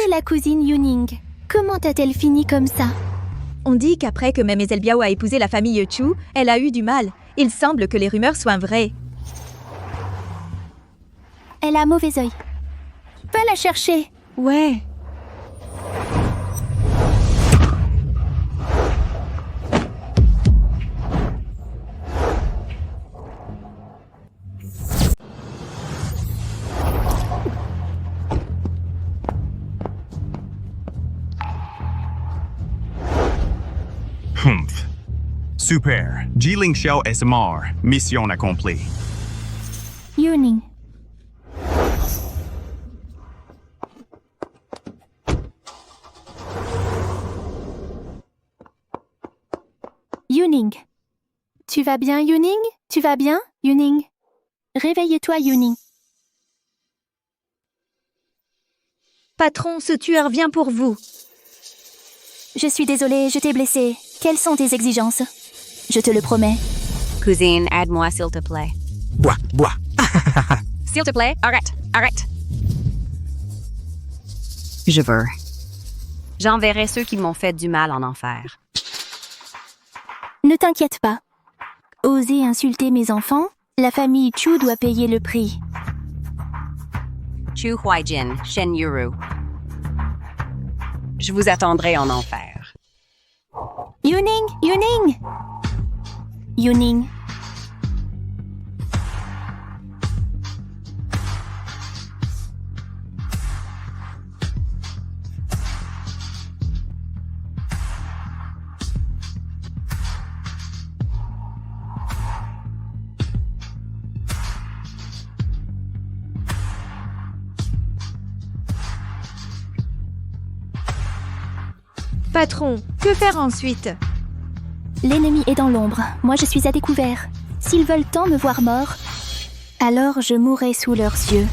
C'est la cousine Yuning. Comment a-t-elle fini comme ça? On dit qu'après que Mademoiselle Biao a épousé la famille Chu, elle a eu du mal. Il semble que les rumeurs soient vraies. Elle a un mauvais œil. Va la chercher. Ouais. Humph. Super. Jiling Xiao SMR. Mission accomplie. Yuning. Yuning. Tu vas bien, Yuning? Tu vas bien, Yuning? Réveille-toi, Yuning. Patron, ce tueur vient pour vous. Je suis désolée, je t'ai blessé. Quelles sont tes exigences? Je te le promets. Cousine, aide-moi s'il te plaît. Bois, bois. S'il te plaît, arrête, arrête. Je veux. J'enverrai ceux qui m'ont fait du mal en enfer. Ne t'inquiète pas. Oser insulter mes enfants, la famille Chu doit payer le prix. Chu Huaijin, Shen Yuru. Je vous attendrai en enfer. Yuning, Yuning! Yuning. Patron, que faire ensuite? L'ennemi est dans l'ombre. Moi, je suis à découvert. S'ils veulent tant me voir mort, alors je mourrai sous leurs yeux.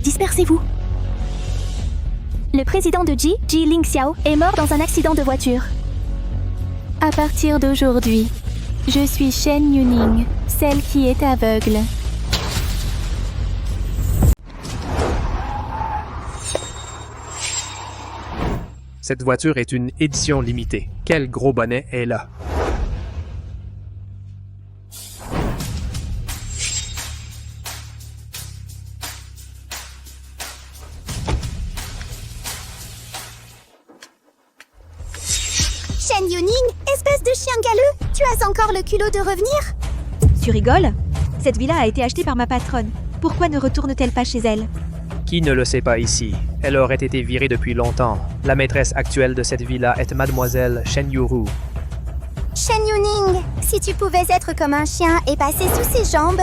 Dispersez-vous. Le président de Ji Ling Xiao, est mort dans un accident de voiture. À partir d'aujourd'hui, je suis Shen Yuning, celle qui est aveugle. Cette voiture est une édition limitée. Quel gros bonnet est là? Shen Yuning, espèce de chien galeux, tu as encore le culot de revenir? Tu rigoles? Cette villa a été achetée par ma patronne. Pourquoi ne retourne-t-elle pas chez elle? Qui ne le sait pas ici? Elle aurait été virée depuis longtemps. La maîtresse actuelle de cette villa est Mademoiselle Shen Yuru. Shen Yuning, si tu pouvais être comme un chien et passer sous ses jambes,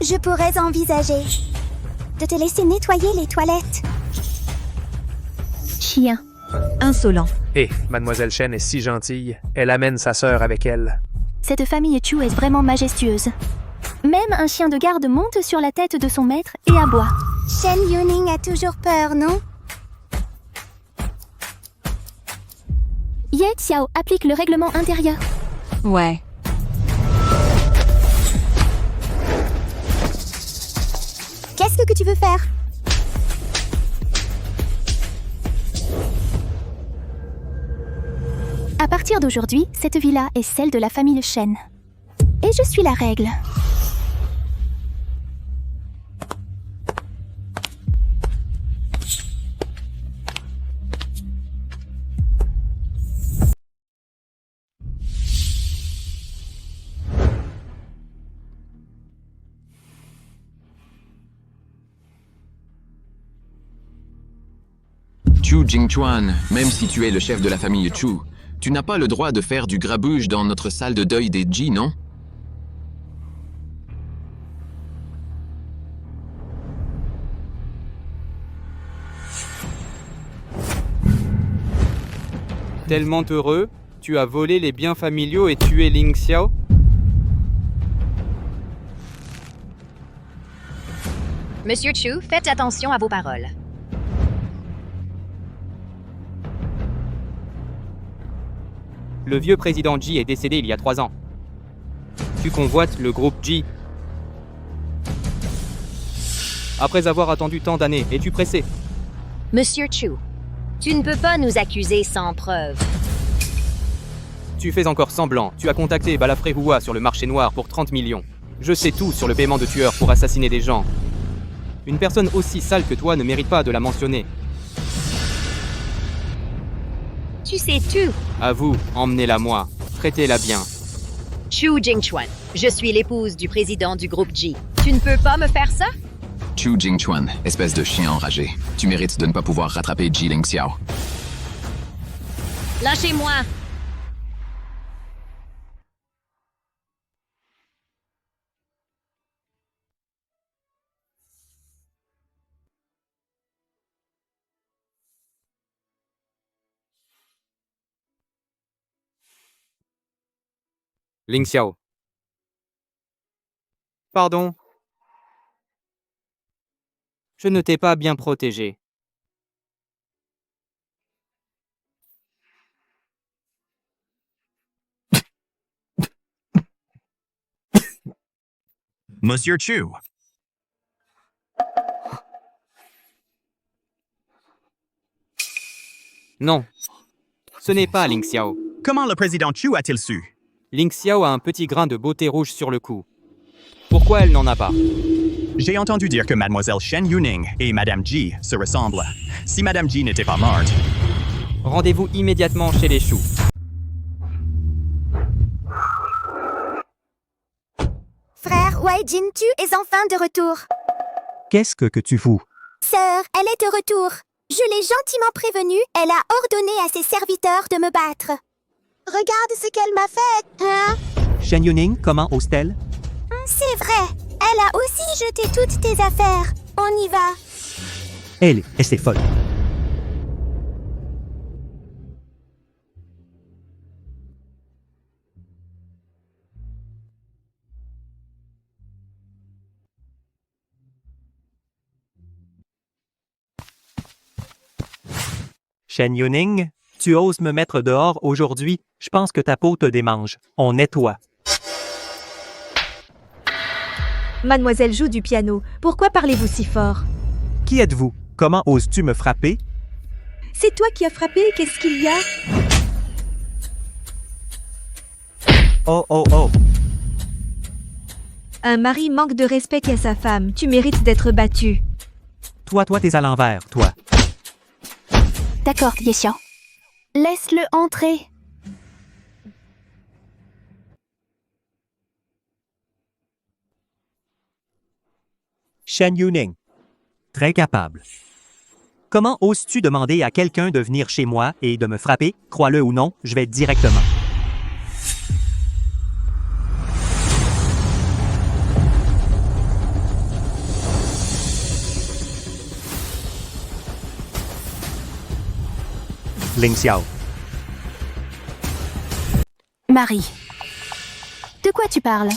je pourrais envisager de te laisser nettoyer les toilettes. Chien. Insolent. Et Mademoiselle Shen est si gentille, elle amène sa sœur avec elle. Cette famille Chu est vraiment majestueuse. Même un chien de garde monte sur la tête de son maître et aboie. Shen Yuning a toujours peur, non? Ye Xiao applique le règlement intérieur. Ouais. Qu'est-ce que tu veux faire? À partir d'aujourd'hui, cette villa est celle de la famille Shen. Et je suis la règle. Chu Jingchuan, même si tu es le chef de la famille Chu, tu n'as pas le droit de faire du grabuge dans notre salle de deuil des Ji, non? Tellement heureux, tu as volé les biens familiaux et tué Ling Xiao? Monsieur Chu, faites attention à vos paroles. Le vieux président Ji est décédé il y a 3 ans. Tu convoites le groupe Ji. Après avoir attendu tant d'années, es-tu pressé? Monsieur Chu, tu ne peux pas nous accuser sans preuve. Tu fais encore semblant. Tu as contacté Balafré Hua sur le marché noir pour 30 millions. Je sais tout sur le paiement de tueurs pour assassiner des gens. Une personne aussi sale que toi ne mérite pas de la mentionner. Tu sais tout. À vous, emmenez-la moi. Traitez-la bien. Chu Jingchuan, je suis l'épouse du président du groupe G. Tu ne peux pas me faire ça? Chu Jingchuan, espèce de chien enragé. Tu mérites de ne pas pouvoir rattraper Jiling Xiao. Lâchez-moi. Ling Xiao. Pardon. Je ne t'ai pas bien protégé. Monsieur Chu, Non. Ce n'est pas Ling Xiao. comment le président Chu a-t-il su? Ling Xiao a un petit grain de beauté rouge sur le cou. Pourquoi elle n'en a pas? J'ai entendu dire que Mademoiselle Shen Yuning et Madame Ji se ressemblent. Si Madame Ji n'était pas morte, Rendez-vous immédiatement chez les choux. Frère Wei Jin Tu est enfin de retour. Qu'est-ce que tu fous? Sœur, elle est de retour. Je l'ai gentiment prévenue, elle a ordonné à ses serviteurs de me battre. Regarde ce qu'elle m'a fait, hein? Shen Yuning, comment ose-t-elle? C'est vrai, elle a aussi jeté toutes tes affaires. On y va. Elle est folle. Shen Yuning, tu oses me mettre dehors aujourd'hui? Je pense que ta peau te démange. On nettoie. Mademoiselle joue du piano. Pourquoi parlez-vous si fort? Qui êtes-vous? Comment oses-tu me frapper? C'est toi qui as frappé, qu'est-ce qu'il y a? Oh, oh, oh! Un mari manque de respect à sa femme. Tu mérites d'être battu. Toi, t'es à l'envers, toi. D'accord, Yexiao. Laisse-le entrer. Shen Yuning. Très capable. Comment oses-tu demander à quelqu'un de venir chez moi et de me frapper? Crois-le ou non, je vais directement. Ling Xiao. Marie. De quoi tu parles?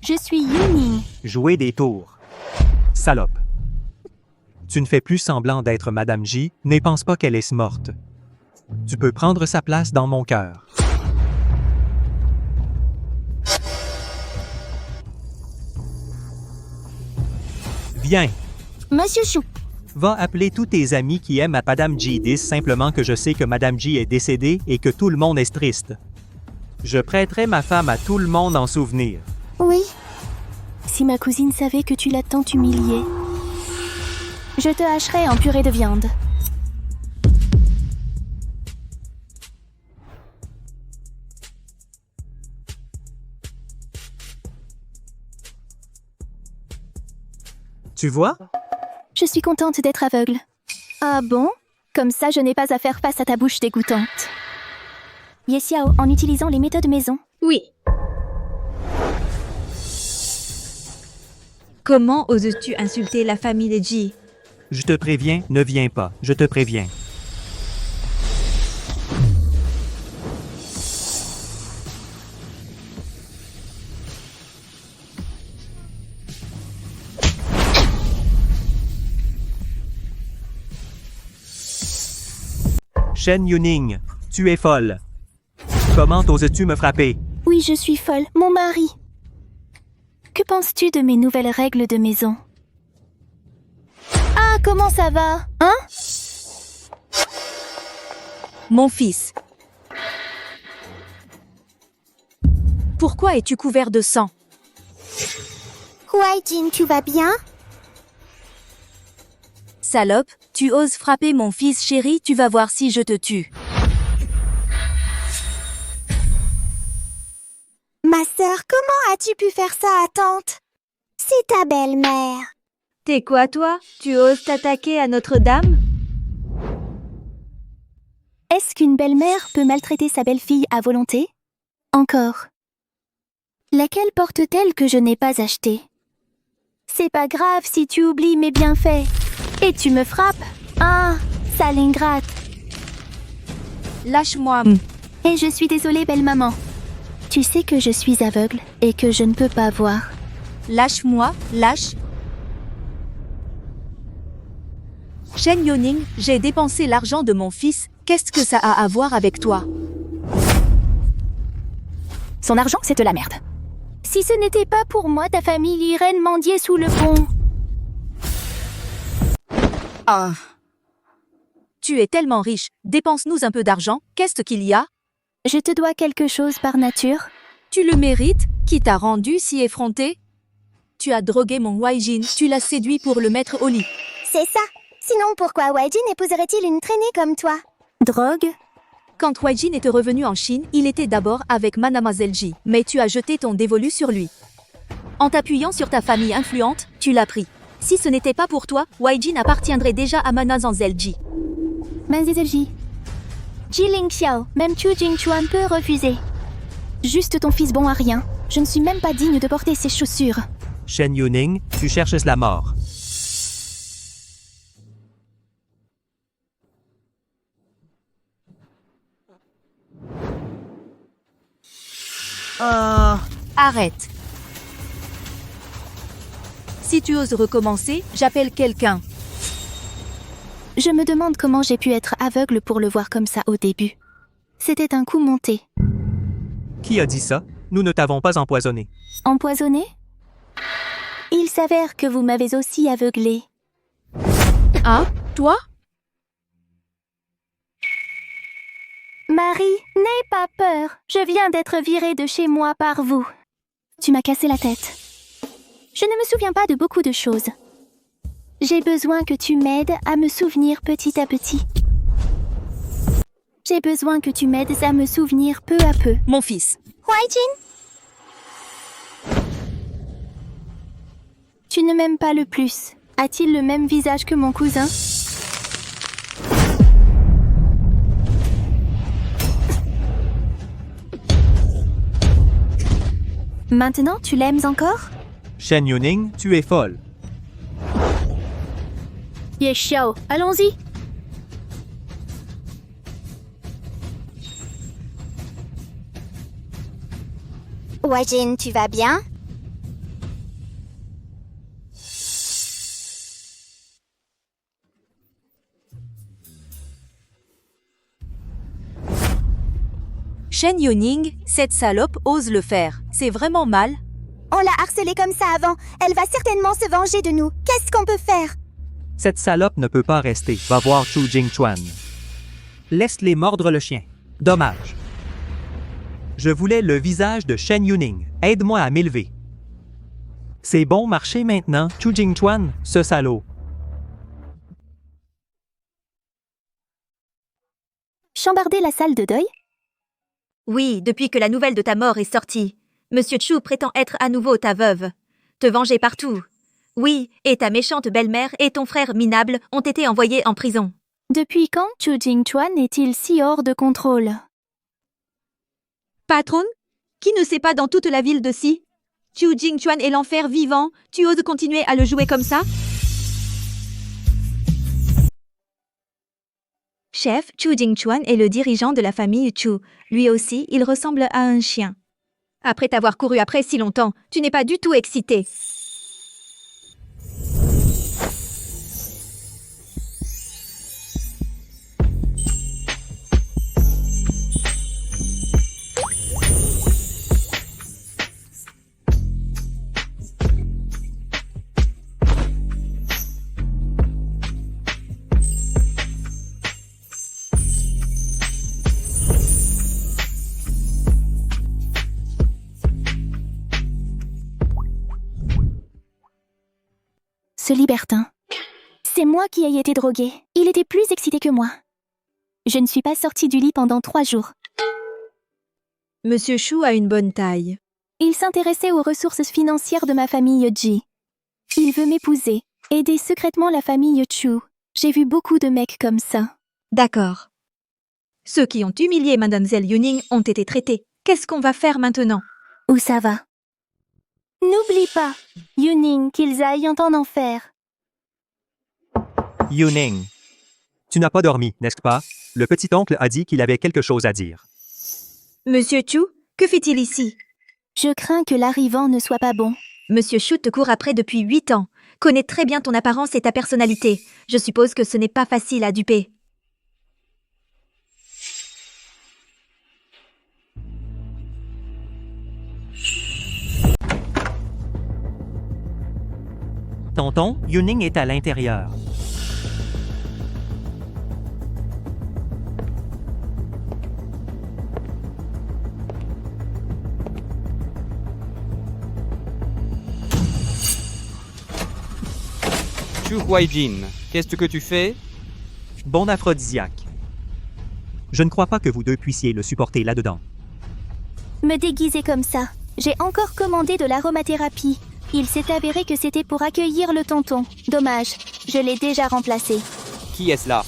Je suis Yuning. Jouer des tours. Salope. Tu ne fais plus semblant d'être Madame J, ne pense pas qu'elle est morte. Tu peux prendre sa place dans mon cœur. Viens, Monsieur Chou. va appeler tous tes amis qui aiment à Madame J. Dis simplement que je sais que Madame J est décédée et que tout le monde est triste. Je prêterai ma femme à tout le monde en souvenir. Oui. Si ma cousine savait que tu l'as tant humiliée, je te hacherais en purée de viande. Tu vois? Je suis contente d'être aveugle. Ah bon? Comme ça, je n'ai pas à faire face à ta bouche dégoûtante. Yexiao, en utilisant les méthodes maison. Oui. Comment oses-tu insulter la famille de Ji? Je te préviens, ne viens pas. Je te préviens. Shen Yuning, tu es folle. Comment oses-tu me frapper? Oui, je suis folle. Mon mari. Que penses-tu de mes nouvelles règles de maison? Ah, comment ça va? Hein? Mon fils. Pourquoi es-tu couvert de sang? Huaijin, tu vas bien? Salope, tu oses frapper mon fils chéri, tu vas voir si je te tue. Ma sœur, comment as-tu pu faire ça à tante? C'est ta belle-mère. T'es quoi toi? Tu oses t'attaquer à Notre-Dame? Est-ce qu'une belle-mère peut maltraiter sa belle-fille à volonté? Encore. Laquelle porte-t-elle que je n'ai pas achetée? C'est pas grave si tu oublies mes bienfaits. Et tu me frappes? Ah, sale ingrate. Lâche-moi. Et je suis désolée, belle maman. Tu sais que je suis aveugle et que je ne peux pas voir. Lâche-moi, lâche. Shen Yuning, j'ai dépensé l'argent de mon fils. Qu'est-ce que ça a à voir avec toi? Son argent, c'est de la merde. Si ce n'était pas pour moi, ta famille irait mendier sous le pont. Ah. Tu es tellement riche. Dépense-nous un peu d'argent. Qu'est-ce qu'il y a? Je te dois quelque chose par nature. Tu le mérites? Qui t'a rendu si effronté? Tu as drogué mon Huaijin. Tu l'as séduit pour le mettre au lit. C'est ça. Sinon, pourquoi Huaijin épouserait-il une traînée comme toi? Drogue? Quand Huaijin est revenu en Chine, il était d'abord avec Mademoiselle Ji, mais tu as jeté ton dévolu sur lui. En t'appuyant sur ta famille influente, tu l'as pris. Si ce n'était pas pour toi, Huaijin appartiendrait déjà à Mademoiselle Ji. Mademoiselle Ji. Ji Ling Xiao, même Chu Jingchuan peut refuser. Juste ton fils bon à rien. Je ne suis même pas digne de porter ses chaussures. Shen Yuning, tu cherches la mort. Arrête. Si tu oses recommencer, j'appelle quelqu'un. Je me demande comment j'ai pu être aveugle pour le voir comme ça au début. C'était un coup monté. Qui a dit ça? Nous ne t'avons pas empoisonné. Empoisonné? Il s'avère que vous m'avez aussi aveuglé. Ah, toi? Marie, n'aie pas peur. Je viens d'être virée de chez moi par vous. Tu m'as cassé la tête. Je ne me souviens pas de beaucoup de choses. J'ai besoin que tu m'aides à me souvenir petit à petit. J'ai besoin que tu m'aides à me souvenir peu à peu. Mon fils. Huaijin? Tu ne m'aimes pas le plus. A-t-il le même visage que mon cousin? Maintenant, tu l'aimes encore? Shen Yuning, tu es folle. Ye Xiao, allons-y. Huaijin, tu vas bien? Shen Yuning, cette salope ose le faire. C'est vraiment mal. On l'a harcelée comme ça avant. Elle va certainement se venger de nous. Qu'est-ce qu'on peut faire? Cette salope ne peut pas rester. Va voir Chu Jingchuan. Laisse-les mordre le chien. Dommage. Je voulais le visage de Shen Yuning. Aide-moi à m'élever. C'est bon marché maintenant, Chu Jingchuan, ce salaud. Chambarder la salle de deuil? Oui, depuis que la nouvelle de ta mort est sortie. Monsieur Chu prétend être à nouveau ta veuve. Te venger partout. Oui, et ta méchante belle-mère et ton frère minable ont été envoyés en prison. Depuis quand Chu Jingchuan est-il si hors de contrôle? Patronne? Qui ne sait pas dans toute la ville de Si? Chu Jingchuan est l'enfer vivant. Tu oses continuer à le jouer comme ça? Chef, Chu Jingchuan est le dirigeant de la famille Chu. Lui aussi, il ressemble à un chien. Après t'avoir couru après si longtemps, tu n'es pas du tout excité. ce libertin. C'est moi qui ai été droguée. Il était plus excité que moi. Je ne suis pas sortie du lit pendant 3 jours. Monsieur Chou a une bonne taille. Il s'intéressait aux ressources financières de ma famille Ji. Il veut m'épouser, aider secrètement la famille Chu. J'ai vu beaucoup de mecs comme ça. D'accord. Ceux qui ont humilié Mademoiselle Yuning ont été traités. Qu'est-ce qu'on va faire maintenant? Où ça va? N'oublie pas, Yuning, qu'ils aillent en enfer. Yuning, tu n'as pas dormi, n'est-ce pas? Le petit-oncle a dit qu'il avait quelque chose à dire. Monsieur Chu, que fait-il ici? Je crains que l'arrivant ne soit pas bon. Monsieur Chu te court après depuis 8 ans. Connaît très bien ton apparence et ta personnalité. Je suppose que ce n'est pas facile à duper. Tonton, Yuning est à l'intérieur. Chu Huaijin, qu'est-ce que tu fais? Bon aphrodisiaque. Je ne crois pas que vous deux puissiez le supporter là-dedans. Me déguiser comme ça. J'ai encore commandé de l'aromathérapie. Il s'est avéré que c'était pour accueillir le tonton. Dommage, je l'ai déjà remplacé. Qui est-ce là?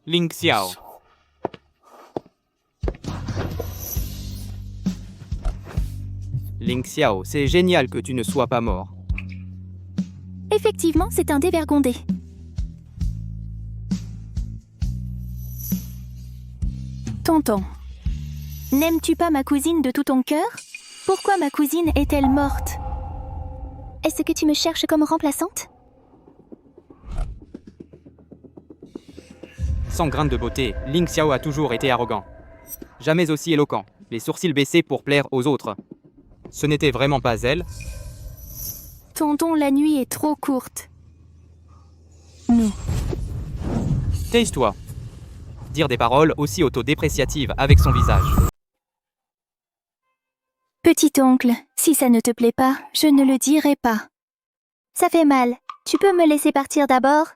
Ling Xiao. Ling Xiao, c'est génial que tu ne sois pas mort. Effectivement, c'est un dévergondé. Tonton, n'aimes-tu pas ma cousine de tout ton cœur? Pourquoi ma cousine est-elle morte? Est-ce que tu me cherches comme remplaçante? Sans grain de beauté, Ling Xiao a toujours été arrogant. Jamais aussi éloquent, les sourcils baissés pour plaire aux autres. Ce n'était vraiment pas elle. Tonton, la nuit est trop courte. Non. Taise-toi. Dire des paroles aussi autodépréciatives avec son visage. Petit oncle, si ça ne te plaît pas, je ne le dirai pas. Ça fait mal. Tu peux me laisser partir d'abord?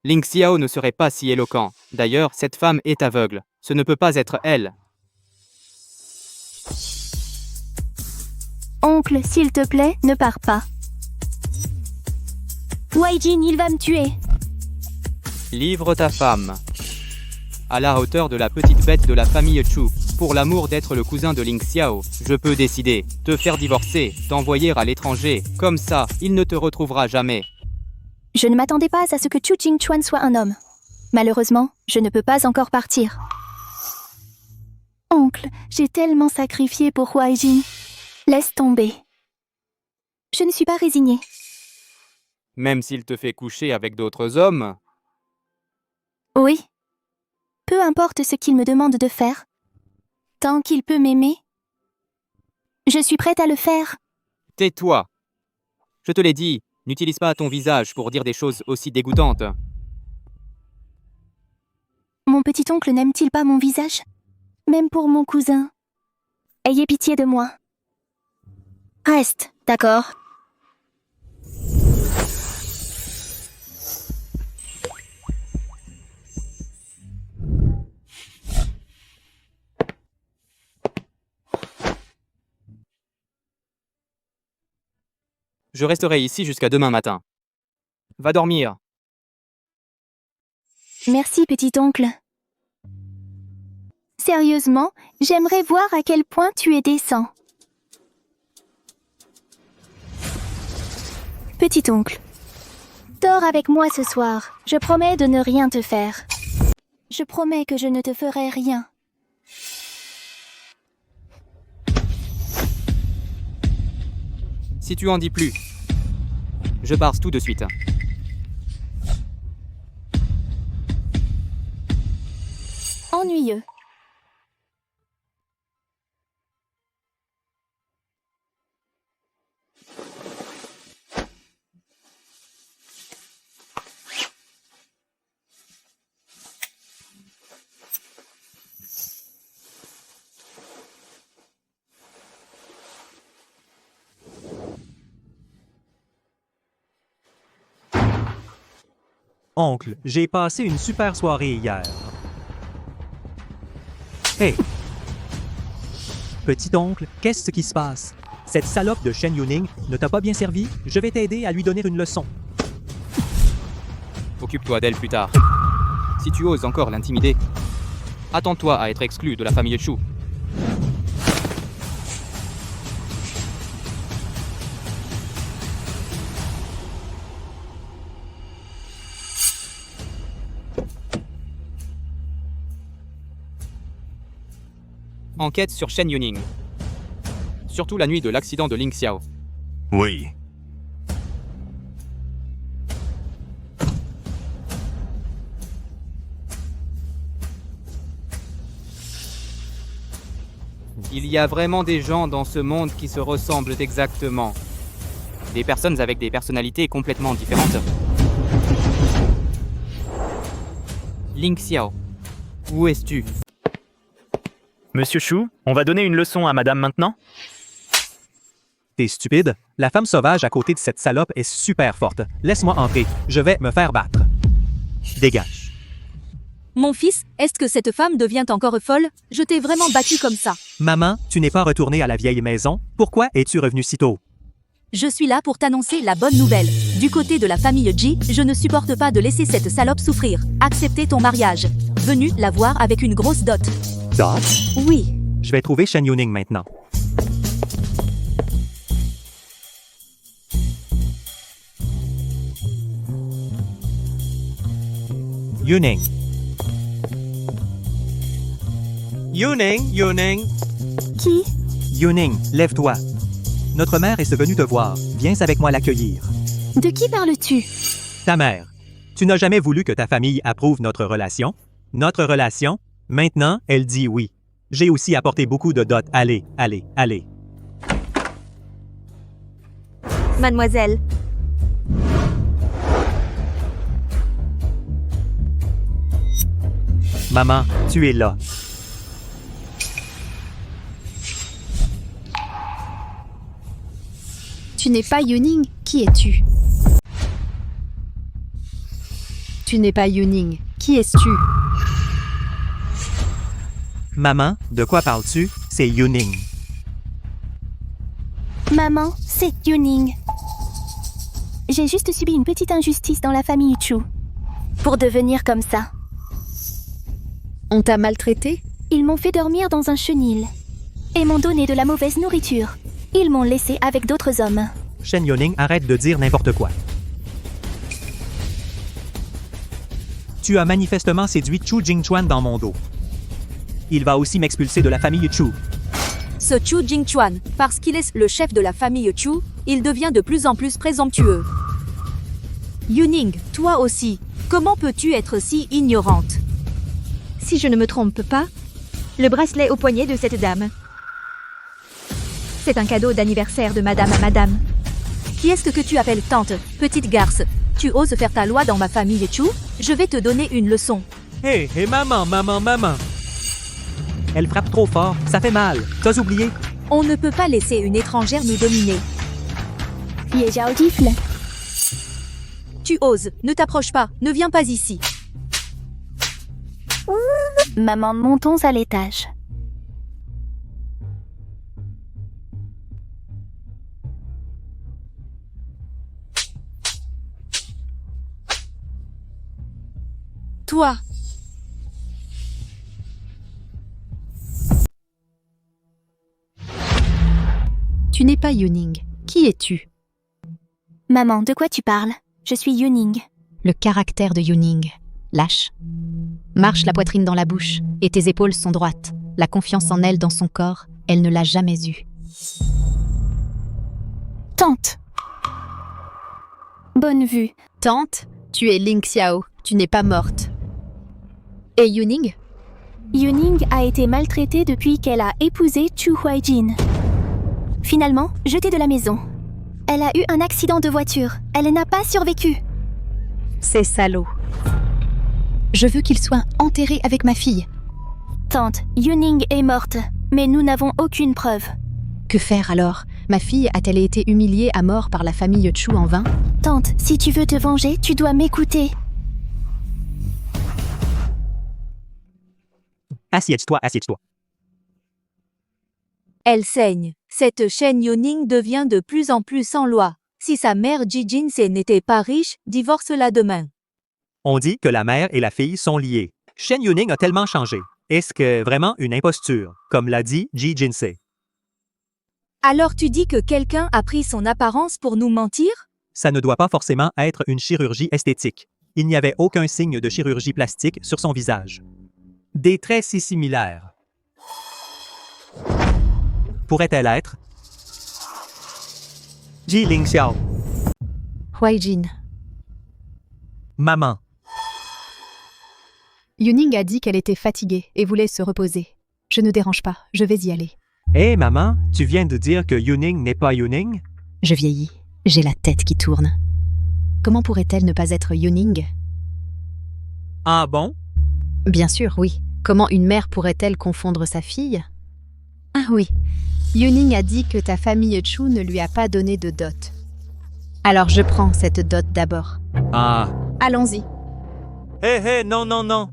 Ling Xiao ne serait pas si éloquent. D'ailleurs, cette femme est aveugle. Ce ne peut pas être elle. Oncle, s'il te plaît, ne pars pas. Huaijin, il va me tuer. Livre ta femme. À la hauteur de la petite bête de la famille Chu. Pour l'amour d'être le cousin de Ling Xiao, je peux décider. Te faire divorcer, t'envoyer à l'étranger. Comme ça, il ne te retrouvera jamais. Je ne m'attendais pas à ce que Chu Jingchuan soit un homme. Malheureusement, je ne peux pas encore partir. Oncle, j'ai tellement sacrifié pour Huaijin. Laisse tomber. Je ne suis pas résignée. Même s'il te fait coucher avec d'autres hommes. Oui. Peu importe ce qu'il me demande de faire. Tant qu'il peut m'aimer, je suis prête à le faire. Tais-toi. Je te l'ai dit, n'utilise pas ton visage pour dire des choses aussi dégoûtantes. Mon petit-oncle n'aime-t-il pas mon visage? Même pour mon cousin. Ayez pitié de moi. Reste, d'accord? Je resterai ici jusqu'à demain matin. Va dormir. Merci, petit-oncle. Sérieusement, j'aimerais voir à quel point tu es décent. Petit-oncle, dors avec moi ce soir. Je promets de ne rien te faire. Je promets que je ne te ferai rien. Si tu en dis plus, je pars tout de suite. Ennuyeux. Oncle, j'ai passé une super soirée hier. Hey! Petit oncle, qu'est-ce qui se passe? Cette salope de Shen Yuning ne t'a pas bien servi? Je vais t'aider à lui donner une leçon. Occupe-toi d'elle plus tard. Si tu oses encore l'intimider, attends-toi à être exclu de la famille Chu. Enquête sur Shen Yuning. Surtout la nuit de l'accident de Ling Xiao. Oui. Il y a vraiment des gens dans ce monde qui se ressemblent exactement. Des personnes avec des personnalités complètement différentes. Ling Xiao, où es-tu? Monsieur Chu, on va donner une leçon à madame maintenant? T'es stupide? La femme sauvage à côté de cette salope est super forte. Laisse-moi entrer. Je vais me faire battre. Dégage. Mon fils, est-ce que cette femme devient encore folle? Je t'ai vraiment battu comme ça. Maman, tu n'es pas retournée à la vieille maison? Pourquoi es-tu revenu si tôt? Je suis là pour t'annoncer la bonne nouvelle. Du côté de la famille Ji, je ne supporte pas de laisser cette salope souffrir. Accepter ton mariage. Venu la voir avec une grosse dot. Dot? Oui. Je vais trouver Shen Yuning maintenant. Yuning. Yuning. Qui? Yuning, lève-toi. Notre mère est venue te voir. Viens avec moi l'accueillir. De qui parles-tu? Ta mère. Tu n'as jamais voulu que ta famille approuve notre relation? Notre relation? Maintenant, elle dit oui. J'ai aussi apporté beaucoup de dots. Allez. Mademoiselle. Maman, tu es là. Tu n'es pas Yuning, qui es-tu? Tu n'es pas Yuning, qui es-tu? Maman, de quoi parles-tu? C'est Yuning. Maman, c'est Yuning. J'ai juste subi une petite injustice dans la famille Chu. Pour devenir comme ça. On t'a maltraité? Ils m'ont fait dormir dans un chenil. Et m'ont donné de la mauvaise nourriture. Ils m'ont laissé avec d'autres hommes. Shen Yuning, arrête de dire n'importe quoi. Tu as manifestement séduit Chu Jingchuan dans mon dos. Il va aussi m'expulser de la famille Chu. Ce Chu Jingchuan, parce qu'il est le chef de la famille Chu, il devient de plus en plus présomptueux. Yuning, toi aussi, comment peux-tu être si ignorante? Si je ne me trompe pas, le bracelet au poignet de cette dame. C'est un cadeau d'anniversaire de madame à madame. Qui est-ce que tu appelles tante, petite garce? Tu oses faire ta loi dans ma famille Chu? Je vais te donner une leçon. Hé, maman. Elle frappe trop fort, ça fait mal. T'as oublié? On ne peut pas laisser une étrangère nous dominer. Gifle. Tu oses, ne t'approche pas, ne viens pas ici. Maman, montons à l'étage. Toi. Tu n'es pas Yuning. Qui es-tu? Maman, de quoi tu parles? Je suis Yuning. Le caractère de Yuning. Lâche. Marche la poitrine dans la bouche, et tes épaules sont droites. La confiance en elle dans son corps, elle ne l'a jamais eue. Tante. Bonne vue. Tante, tu es Ling Xiao, tu n'es pas morte. Et Yuning? Yuning a été maltraitée depuis qu'elle a épousé Chu Huaijin. Finalement, jetée de la maison. Elle a eu un accident de voiture. Elle n'a pas survécu. C'est salaud. Je veux qu'il soit enterré avec ma fille. Tante, Yuning est morte, mais nous n'avons aucune preuve. Que faire alors? Ma fille a-t-elle été humiliée à mort par la famille Chu en vain? Tante, si tu veux te venger, tu dois m'écouter. Assieds-toi, assieds-toi. Elle saigne. Cette Shen Yuning devient de plus en plus sans loi. Si sa mère Jijin n'était pas riche, divorce-la demain. On dit que la mère et la fille sont liées. Shen Yuning a tellement changé. Est-ce que vraiment une imposture, comme l'a dit Ji Jinsei? Alors tu dis que quelqu'un a pris son apparence pour nous mentir? Ça ne doit pas forcément être une chirurgie esthétique. Il n'y avait aucun signe de chirurgie plastique sur son visage. Des traits si similaires. Pourrait-elle être? Ji Lingxiao. Huaijin. Maman. Yuning a dit qu'elle était fatiguée et voulait se reposer. Je ne dérange pas, je vais y aller. Hé maman, tu viens de dire que Yuning n'est pas Yuning? Je vieillis, j'ai la tête qui tourne. Comment pourrait-elle ne pas être Yuning? Ah bon? Bien sûr, oui. Comment une mère pourrait-elle confondre sa fille? Ah oui, Yuning a dit que ta famille Chu ne lui a pas donné de dot. Alors je prends cette dot d'abord. Ah. Allons-y. Hé, non, non, non.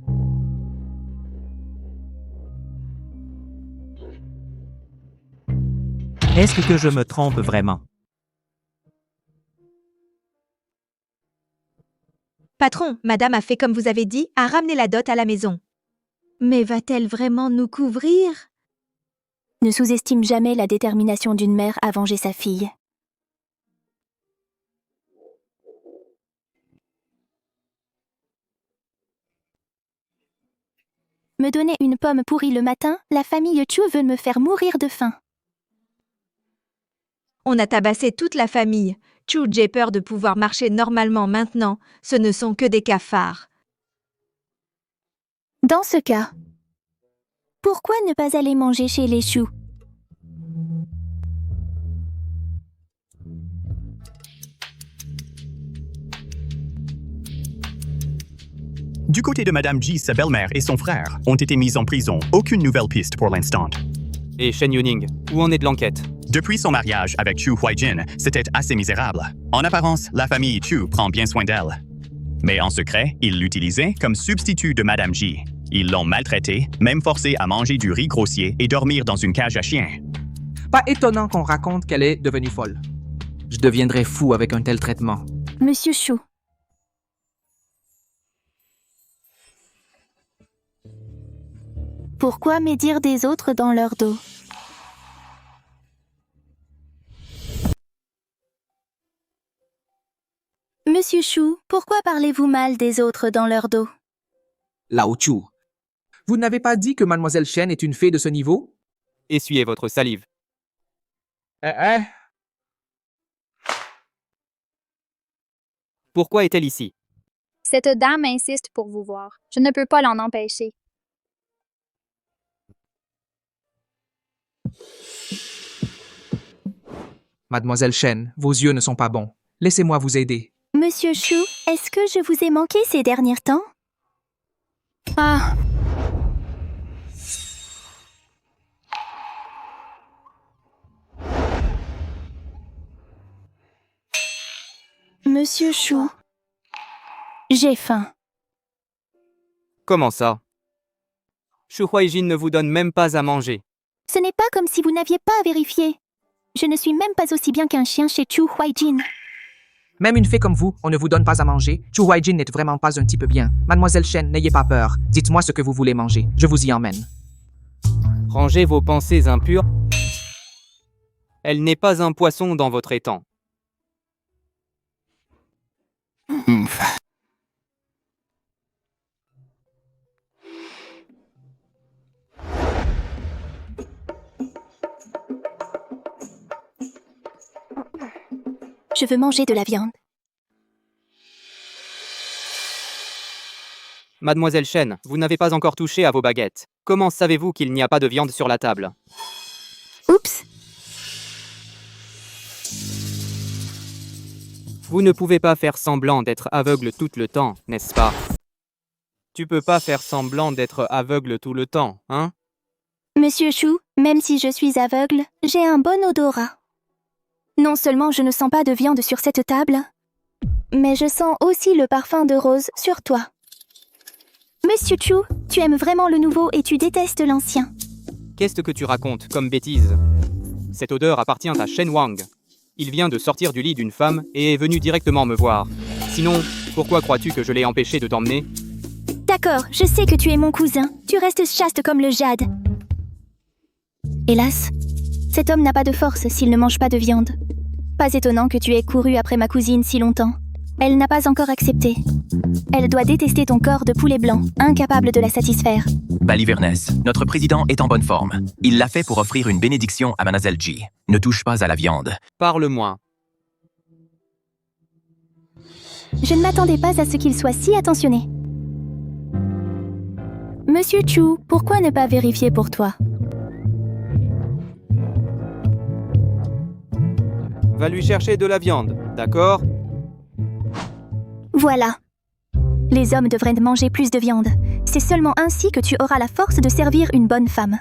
Est-ce que je me trompe vraiment? Patron, madame a fait comme vous avez dit, a ramené la dot à la maison. Mais va-t-elle vraiment nous couvrir? Ne sous-estime jamais la détermination d'une mère à venger sa fille. Me donner une pomme pourrie le matin, la famille Chu veut me faire mourir de faim. On a tabassé toute la famille. Chu, j'ai peur de pouvoir marcher normalement maintenant. Ce ne sont que des cafards. Dans ce cas, pourquoi ne pas aller manger chez les choux? Du côté de Madame Ji, sa belle-mère et son frère ont été mis en prison. Aucune nouvelle piste pour l'instant. Et Shen Yuning, où en est de l'enquête? Depuis son mariage avec Chu Huaijin, c'était assez misérable. En apparence, la famille Chu prend bien soin d'elle. Mais en secret, ils l'utilisaient comme substitut de Madame Ji. Ils l'ont maltraitée, même forcée à manger du riz grossier et dormir dans une cage à chiens. Pas étonnant qu'on raconte qu'elle est devenue folle. Je deviendrais fou avec un tel traitement. Monsieur Chu. Pourquoi médire des autres dans leur dos? Monsieur Chu, pourquoi parlez-vous mal des autres dans leur dos? Lao Chu. Vous n'avez pas dit que Mademoiselle Shen est une fée de ce niveau? Essuyez votre salive. Pourquoi est-elle ici? Cette dame insiste pour vous voir. Je ne peux pas l'en empêcher. Mademoiselle Shen, vos yeux ne sont pas bons. Laissez-moi vous aider. Monsieur Chu, est-ce que je vous ai manqué ces derniers temps? Ah. Monsieur Chu, j'ai faim. Comment ça? Chu Huaijin ne vous donne même pas à manger. Ce n'est pas comme si vous n'aviez pas à vérifier. Je ne suis même pas aussi bien qu'un chien chez Chu Huaijin. Même une fée comme vous, on ne vous donne pas à manger. Chu Huaijin n'est vraiment pas un type bien. Mademoiselle Shen, n'ayez pas peur. Dites-moi ce que vous voulez manger. Je vous y emmène. Rangez vos pensées impures. Elle n'est pas un poisson dans votre étang. Je veux manger de la viande. Mademoiselle Shen, vous n'avez pas encore touché à vos baguettes. Comment savez-vous qu'il n'y a pas de viande sur la table? Oups! Vous ne pouvez pas faire semblant d'être aveugle tout le temps, n'est-ce pas? Tu peux pas faire semblant d'être aveugle tout le temps, hein? Monsieur Chu, même si je suis aveugle, j'ai un bon odorat. Non seulement je ne sens pas de viande sur cette table, mais je sens aussi le parfum de rose sur toi. Monsieur Chu, tu aimes vraiment le nouveau et tu détestes l'ancien. Qu'est-ce que tu racontes comme bêtise? Cette odeur appartient à Shen Wang. Il vient de sortir du lit d'une femme et est venu directement me voir. Sinon, pourquoi crois-tu que je l'ai empêché de t'emmener? D'accord, je sais que tu es mon cousin. Tu restes chaste comme le jade. Hélas, cet homme n'a pas de force s'il ne mange pas de viande. Pas étonnant que tu aies couru après ma cousine si longtemps. Elle n'a pas encore accepté. Elle doit détester ton corps de poulet blanc, incapable de la satisfaire. Baliverness, notre président est en bonne forme. Il l'a fait pour offrir une bénédiction à Mademoiselle G. Ne touche pas à la viande. Parle moins. Je ne m'attendais pas à ce qu'il soit si attentionné. Monsieur Chu, pourquoi ne pas vérifier pour toi? Va lui chercher de la viande, d'accord? Voilà. Les hommes devraient manger plus de viande. C'est seulement ainsi que tu auras la force de servir une bonne femme.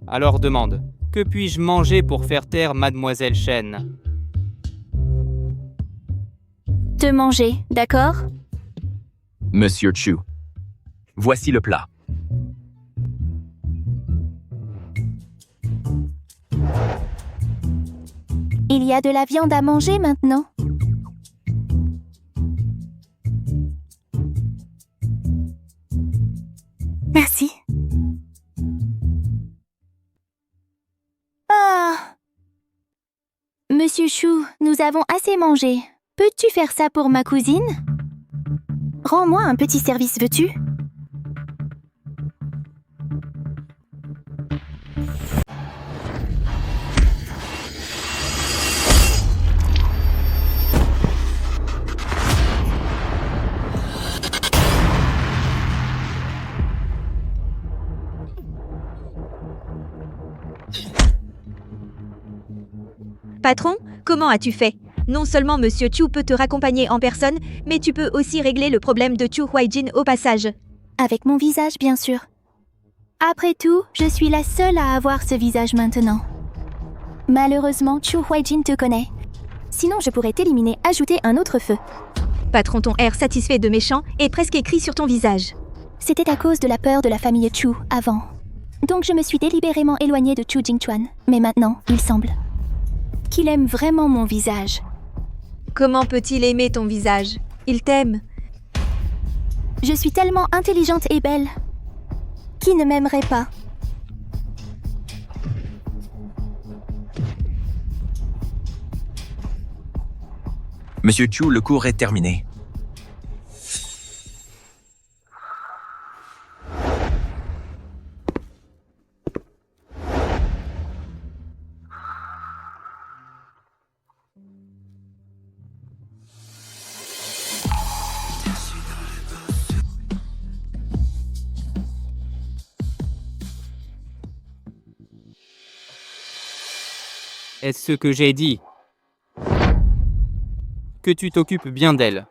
Alors demande, que puis-je manger pour faire taire Mademoiselle Shen? Te manger, d'accord? Monsieur Chu, voici le plat. Il y a de la viande à manger maintenant. Merci. Ah! Monsieur Chu, nous avons assez mangé. Peux-tu faire ça pour ma cousine? Rends-moi un petit service, veux-tu? Patron, comment as-tu fait? Non seulement Monsieur Chu peut te raccompagner en personne, mais tu peux aussi régler le problème de Chu Huaijin au passage. Avec mon visage, bien sûr. Après tout, je suis la seule à avoir ce visage maintenant. Malheureusement, Chu Huaijin te connaît. Sinon, je pourrais t'éliminer, ajouter un autre feu. Patron, ton air satisfait de méchant est presque écrit sur ton visage. C'était à cause de la peur de la famille Chu avant. Donc je me suis délibérément éloignée de Chu Jingchuan. Mais maintenant, il semble qu'il aime vraiment mon visage. Comment peut-il aimer ton visage? Il t'aime. Je suis tellement intelligente et belle. Qui ne m'aimerait pas? Monsieur Chu, le cours est terminé. Est-ce ce que j'ai dit? Que tu t'occupes bien d'elle.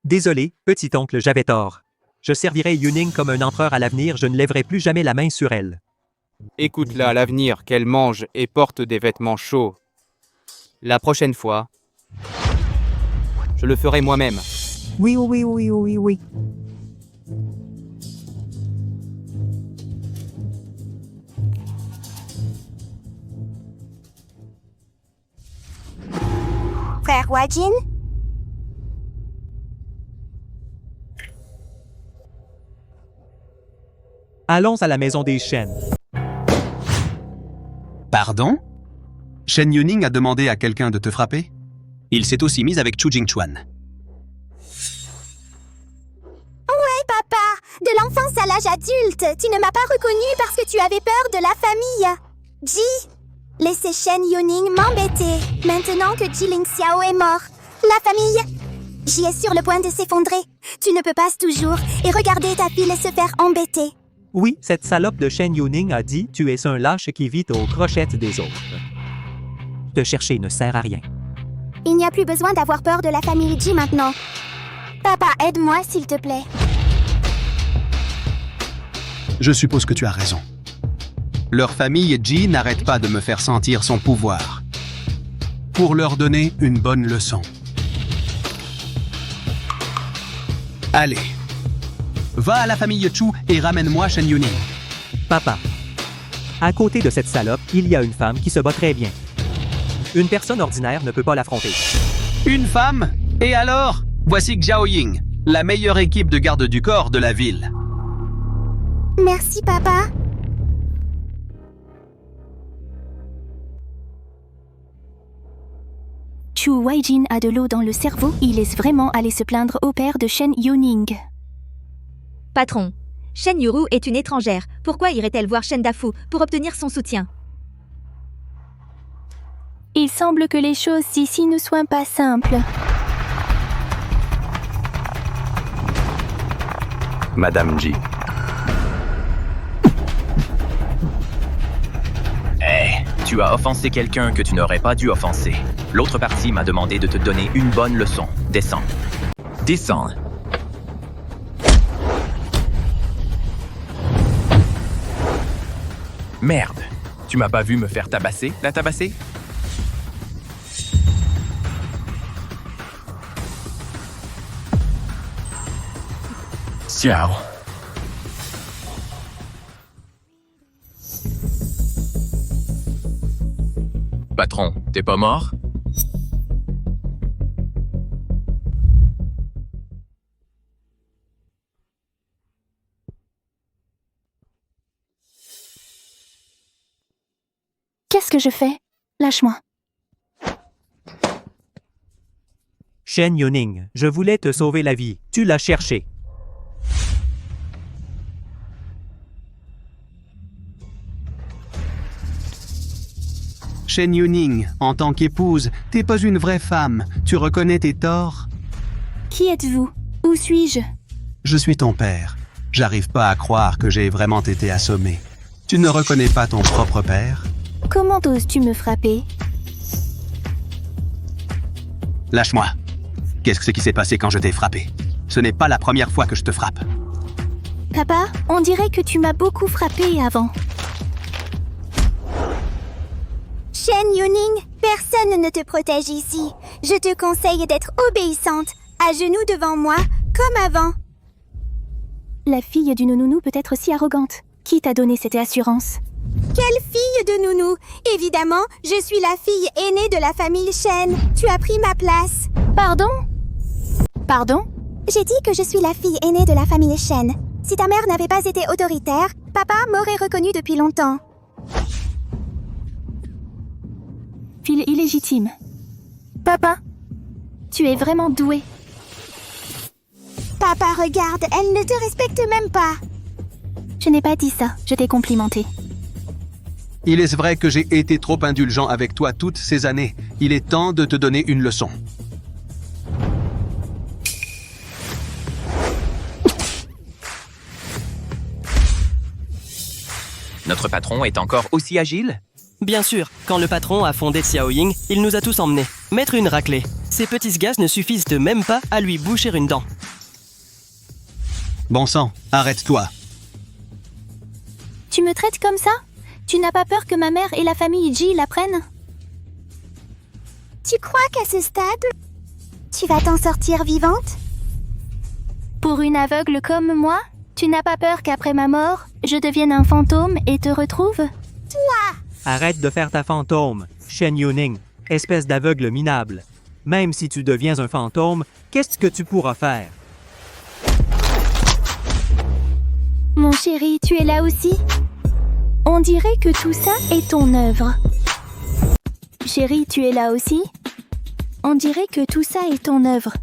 Désolé, petit-oncle, j'avais tort. Je servirai Yuning comme un empereur à l'avenir, je ne lèverai plus jamais la main sur elle. Écoute-la à l'avenir, qu'elle mange et porte des vêtements chauds. La prochaine fois, je le ferai moi-même. Oui. Frère Huaijin? Allons à la maison des Shen. Pardon? Shen Yuning a demandé à quelqu'un de te frapper? Il s'est aussi mis avec Chu Jingchuan. Ouais, papa. De l'enfance à l'âge adulte, tu ne m'as pas reconnue parce que tu avais peur de la famille. Ji, laissez Shen Yuning m'embêter. Maintenant que Ji Ling Xiao est mort, la famille... Ji est sur le point de s'effondrer. Tu ne peux pas toujours et regarder ta fille se faire embêter. Oui, cette salope de Shen Yuning a dit « Tu es un lâche qui vit aux crochettes des autres. » Te chercher ne sert à rien. Il n'y a plus besoin d'avoir peur de la famille Ji maintenant. Papa, aide-moi s'il te plaît. Je suppose que tu as raison. Leur famille Ji n'arrête pas de me faire sentir son pouvoir. Pour leur donner une bonne leçon. Allez. Va à la famille Chu et ramène-moi Shen Yuning. Papa. À côté de cette salope, il y a une femme qui se bat très bien. Une personne ordinaire ne peut pas l'affronter. Une femme? Et alors? Voici Xiao Ying, la meilleure équipe de garde du corps de la ville. Merci, papa. Chu Huaijin a de l'eau dans le cerveau, il laisse vraiment aller se plaindre au père de Shen Yuning. Patron, Shen Yuru est une étrangère. Pourquoi irait-elle voir Shen Dafu pour obtenir son soutien? Il semble que les choses ici ne soient pas simples. Madame Ji. Hey, tu as offensé quelqu'un que tu n'aurais pas dû offenser. L'autre partie m'a demandé de te donner une bonne leçon. Descends. Descends. Merde. Tu m'as pas vu me faire tabasser, la tabasser? Ciao. Patron, t'es pas mort? Qu'est-ce que je fais? Lâche-moi. Shen Yuning, je voulais te sauver la vie. Tu l'as cherché. Shen Yuning, en tant qu'épouse, t'es pas une vraie femme. Tu reconnais tes torts? Qui êtes-vous? Où suis-je? Je suis ton père. J'arrive pas à croire que j'ai vraiment été assommé. Tu ne reconnais pas ton propre père? Comment oses-tu me frapper? Lâche-moi. Qu'est-ce que c'est qui s'est passé quand je t'ai frappé? Ce n'est pas la première fois que je te frappe. Papa, on dirait que tu m'as beaucoup frappé avant. Shen Yuning, personne ne te protège ici. Je te conseille d'être obéissante, à genoux devant moi, comme avant. La fille du nounou peut être si arrogante. Qui t'a donné cette assurance? Quelle fille de nounou? Évidemment, je suis la fille aînée de la famille Shen. Tu as pris ma place. Pardon? Pardon? J'ai dit que je suis la fille aînée de la famille Shen. Si ta mère n'avait pas été autoritaire, papa m'aurait reconnue depuis longtemps. Fille illégitime. Papa, tu es vraiment doué. Papa, regarde, elle ne te respecte même pas. Je n'ai pas dit ça, je t'ai complimenté. Il est vrai que j'ai été trop indulgent avec toi toutes ces années. Il est temps de te donner une leçon. Notre patron est encore aussi agile? Bien sûr, quand le patron a fondé Xiao Ying, il nous a tous emmenés. Mettre une raclée. Ces petits gaz ne suffisent de même pas à lui boucher une dent. Bon sang, arrête-toi. Tu me traites comme ça? Tu n'as pas peur que ma mère et la famille Ji l'apprennent? Tu crois qu'à ce stade, tu vas t'en sortir vivante? Pour une aveugle comme moi, tu n'as pas peur qu'après ma mort, je devienne un fantôme et te retrouve? Toi! Arrête de faire ta fantôme, Shen Yuning, espèce d'aveugle minable. Même si tu deviens un fantôme, qu'est-ce que tu pourras faire? Mon chéri, tu es là aussi? On dirait que tout ça est ton œuvre. Chéri, tu es là aussi? On dirait que tout ça est ton œuvre.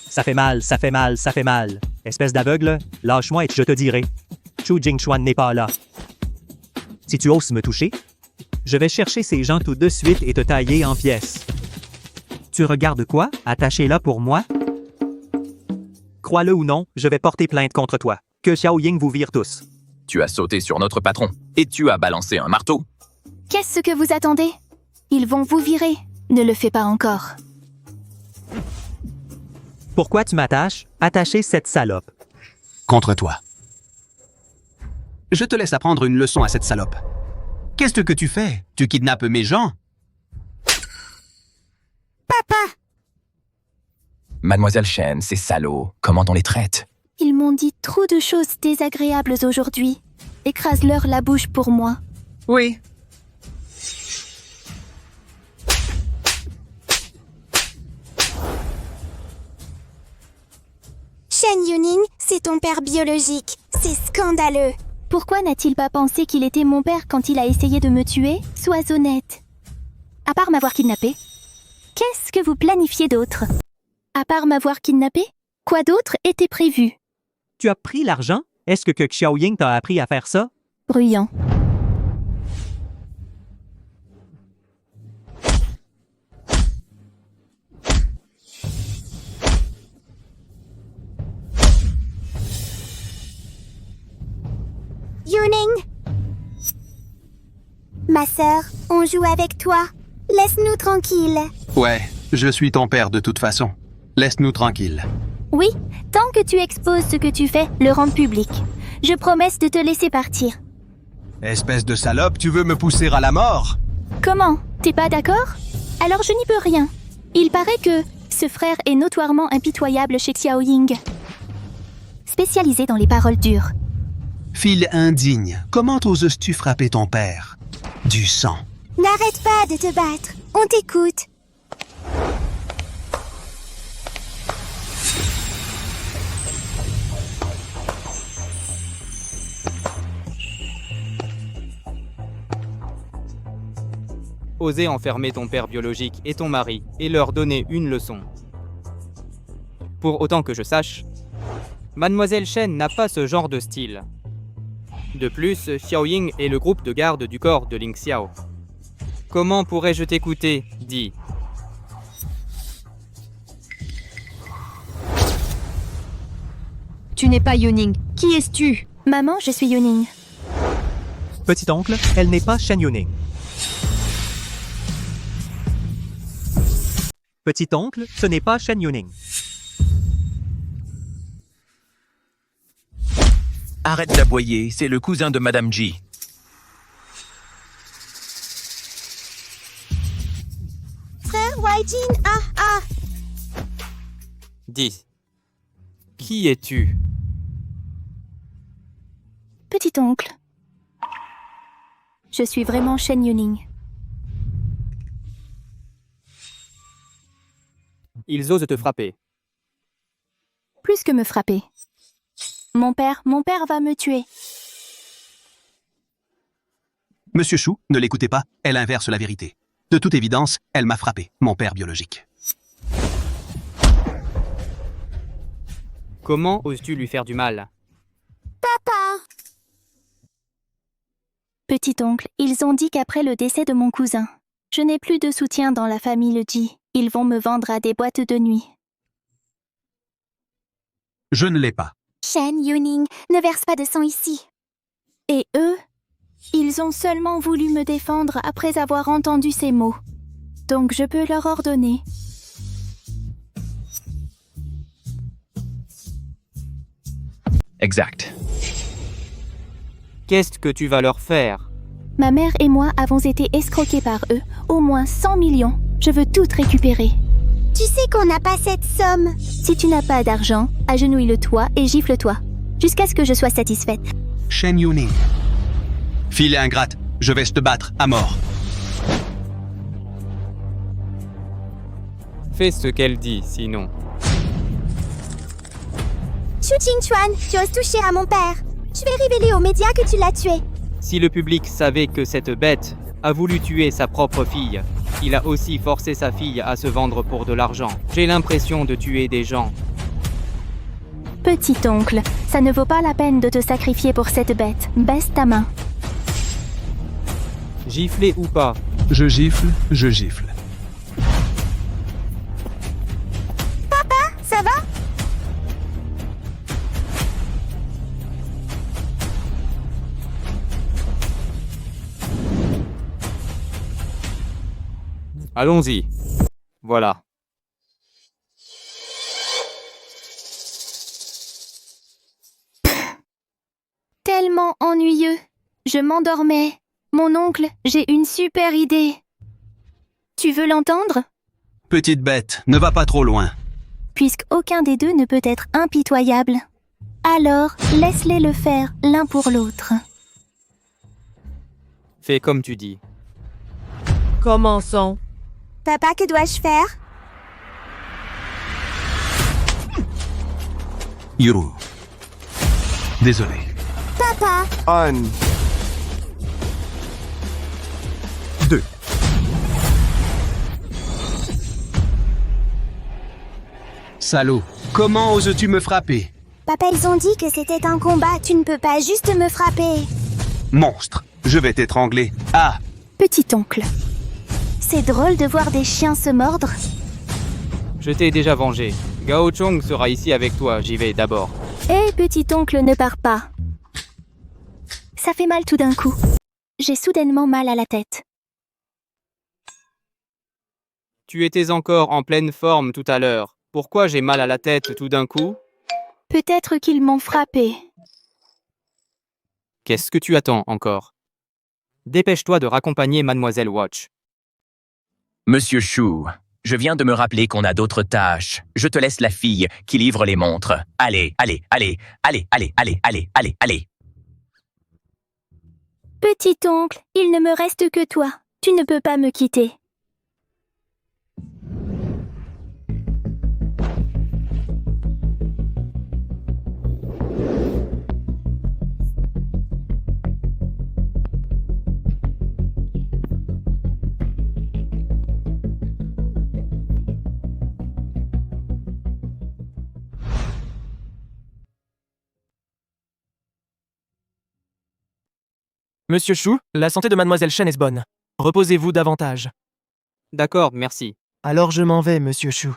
Ça fait mal, ça fait mal, ça fait mal. Espèce d'aveugle, lâche-moi et je te dirai. Chu Jingchuan n'est pas là. Si tu oses me toucher, je vais chercher ces gens tout de suite et te tailler en pièces. Tu regardes quoi, attaché là pour moi? Crois-le ou non, je vais porter plainte contre toi. Que Xiao Ying vous vire tous. Tu as sauté sur notre patron et tu as balancé un marteau. Qu'est-ce que vous attendez? Ils vont vous virer. Ne le fais pas encore. Pourquoi tu m'attaches? Attacher cette salope. Contre toi. Je te laisse apprendre une leçon à cette salope. Qu'est-ce que tu fais? Tu kidnappes mes gens? Papa! Mademoiselle Shen, ces salauds, comment on les traite? Ils m'ont dit trop de choses désagréables aujourd'hui. Écrase-leur la bouche pour moi. Oui. Shen Yuning, c'est ton père biologique. C'est scandaleux. Pourquoi n'a-t-il pas pensé qu'il était mon père quand il a essayé de me tuer? Sois honnête. À part m'avoir kidnappé. Qu'est-ce que vous planifiez d'autre? À part m'avoir kidnappé, quoi d'autre était prévu? Tu as pris l'argent? Est-ce que Xiaoying t'a appris à faire ça? Bruyant. Yuning! Ma sœur, on joue avec toi. Laisse-nous tranquilles. Ouais, je suis ton père de toute façon. Laisse-nous tranquilles. Oui, tant que tu exposes ce que tu fais, le rendre public. Je promets de te laisser partir. Espèce de salope, tu veux me pousser à la mort? Comment? T'es pas d'accord? Alors je n'y peux rien. Il paraît que ce frère est notoirement impitoyable chez Xiaoying. Spécialisé dans les paroles dures. Fille indigne, comment oses-tu frapper ton père? Du sang. N'arrête pas de te battre. On t'écoute. Oser enfermer ton père biologique et ton mari et leur donner une leçon. Pour autant que je sache, Mademoiselle Shen n'a pas ce genre de style. De plus, Xiaoying est le groupe de garde du corps de Ling Xiao. Comment pourrais-je t'écouter, dis? Tu n'es pas Yuning. Qui es-tu? Maman, je suis Yuning. Petit-oncle, elle n'est pas Shen Yuning. Petit-oncle, ce n'est pas Shen Yuning. Arrête d'aboyer, c'est le cousin de Madame Ji. Frère Waijin, Dis. Qui es-tu? Petit-oncle. Je suis vraiment Shen Yuning. Ils osent te frapper. Plus que me frapper. Mon père va me tuer. Monsieur Chou, ne l'écoutez pas, elle inverse la vérité. De toute évidence, elle m'a frappé, mon père biologique. Comment oses-tu lui faire du mal? Papa! Petit-oncle, ils ont dit qu'après le décès de mon cousin, je n'ai plus de soutien dans la famille Le Ji. Ils vont me vendre à des boîtes de nuit. Je ne l'ai pas. Shen Yuning, ne verse pas de sang ici. Et eux, ils ont seulement voulu me défendre après avoir entendu ces mots. Donc je peux leur ordonner. Exact. Qu'est-ce que tu vas leur faire? Ma mère et moi avons été escroqués par eux, au moins 100 millions. Je veux tout récupérer. Tu sais qu'on n'a pas cette somme. Si tu n'as pas d'argent, agenouille-le-toi et gifle-toi, jusqu'à ce que je sois satisfaite. Shen Yuning. Fille ingrate, je vais te battre à mort. Fais ce qu'elle dit, sinon. Xu Jingchuan, tu oses toucher à mon père. Je vais révéler aux médias que tu l'as tué. Si le public savait que cette bête a voulu tuer sa propre fille, il a aussi forcé sa fille à se vendre pour de l'argent. J'ai l'impression de tuer des gens. Petit-oncle, ça ne vaut pas la peine de te sacrifier pour cette bête. Baisse ta main. Gifler ou pas? Je gifle, je gifle. Papa, ça va? Allons-y. Voilà. Tellement ennuyeux. Je m'endormais. Mon oncle, j'ai une super idée. Tu veux l'entendre? Petite bête, ne va pas trop loin. puisque aucun des deux ne peut être impitoyable. Alors, laisse-les le faire l'un pour l'autre. Fais comme tu dis. Commençons. Papa, que dois-je faire? Yuru. Désolé. Papa! On. 2. Salaud, comment oses-tu me frapper? Papa, ils ont dit que c'était un combat. Tu ne peux pas juste me frapper. Monstre, je vais t'étrangler. Ah! Petit-oncle. C'est drôle de voir des chiens se mordre. Je t'ai déjà vengé. Gao Chong sera ici avec toi, j'y vais d'abord. Hé, petit-oncle, ne pars pas. Ça fait mal tout d'un coup. J'ai soudainement mal à la tête. Tu étais encore en pleine forme tout à l'heure. Pourquoi j'ai mal à la tête tout d'un coup? Peut-être qu'ils m'ont frappé. Qu'est-ce que tu attends encore? Dépêche-toi de raccompagner Mademoiselle Watch. Monsieur Shu, je viens de me rappeler qu'on a d'autres tâches. Je te laisse la fille qui livre les montres. Allez, allez, allez, allez, allez, allez, allez, allez, allez. Petit-oncle, il ne me reste que toi. Tu ne peux pas me quitter. Monsieur Shu, la santé de Mademoiselle Shen est bonne. Reposez-vous davantage. D'accord, merci. Alors je m'en vais, Monsieur Shu.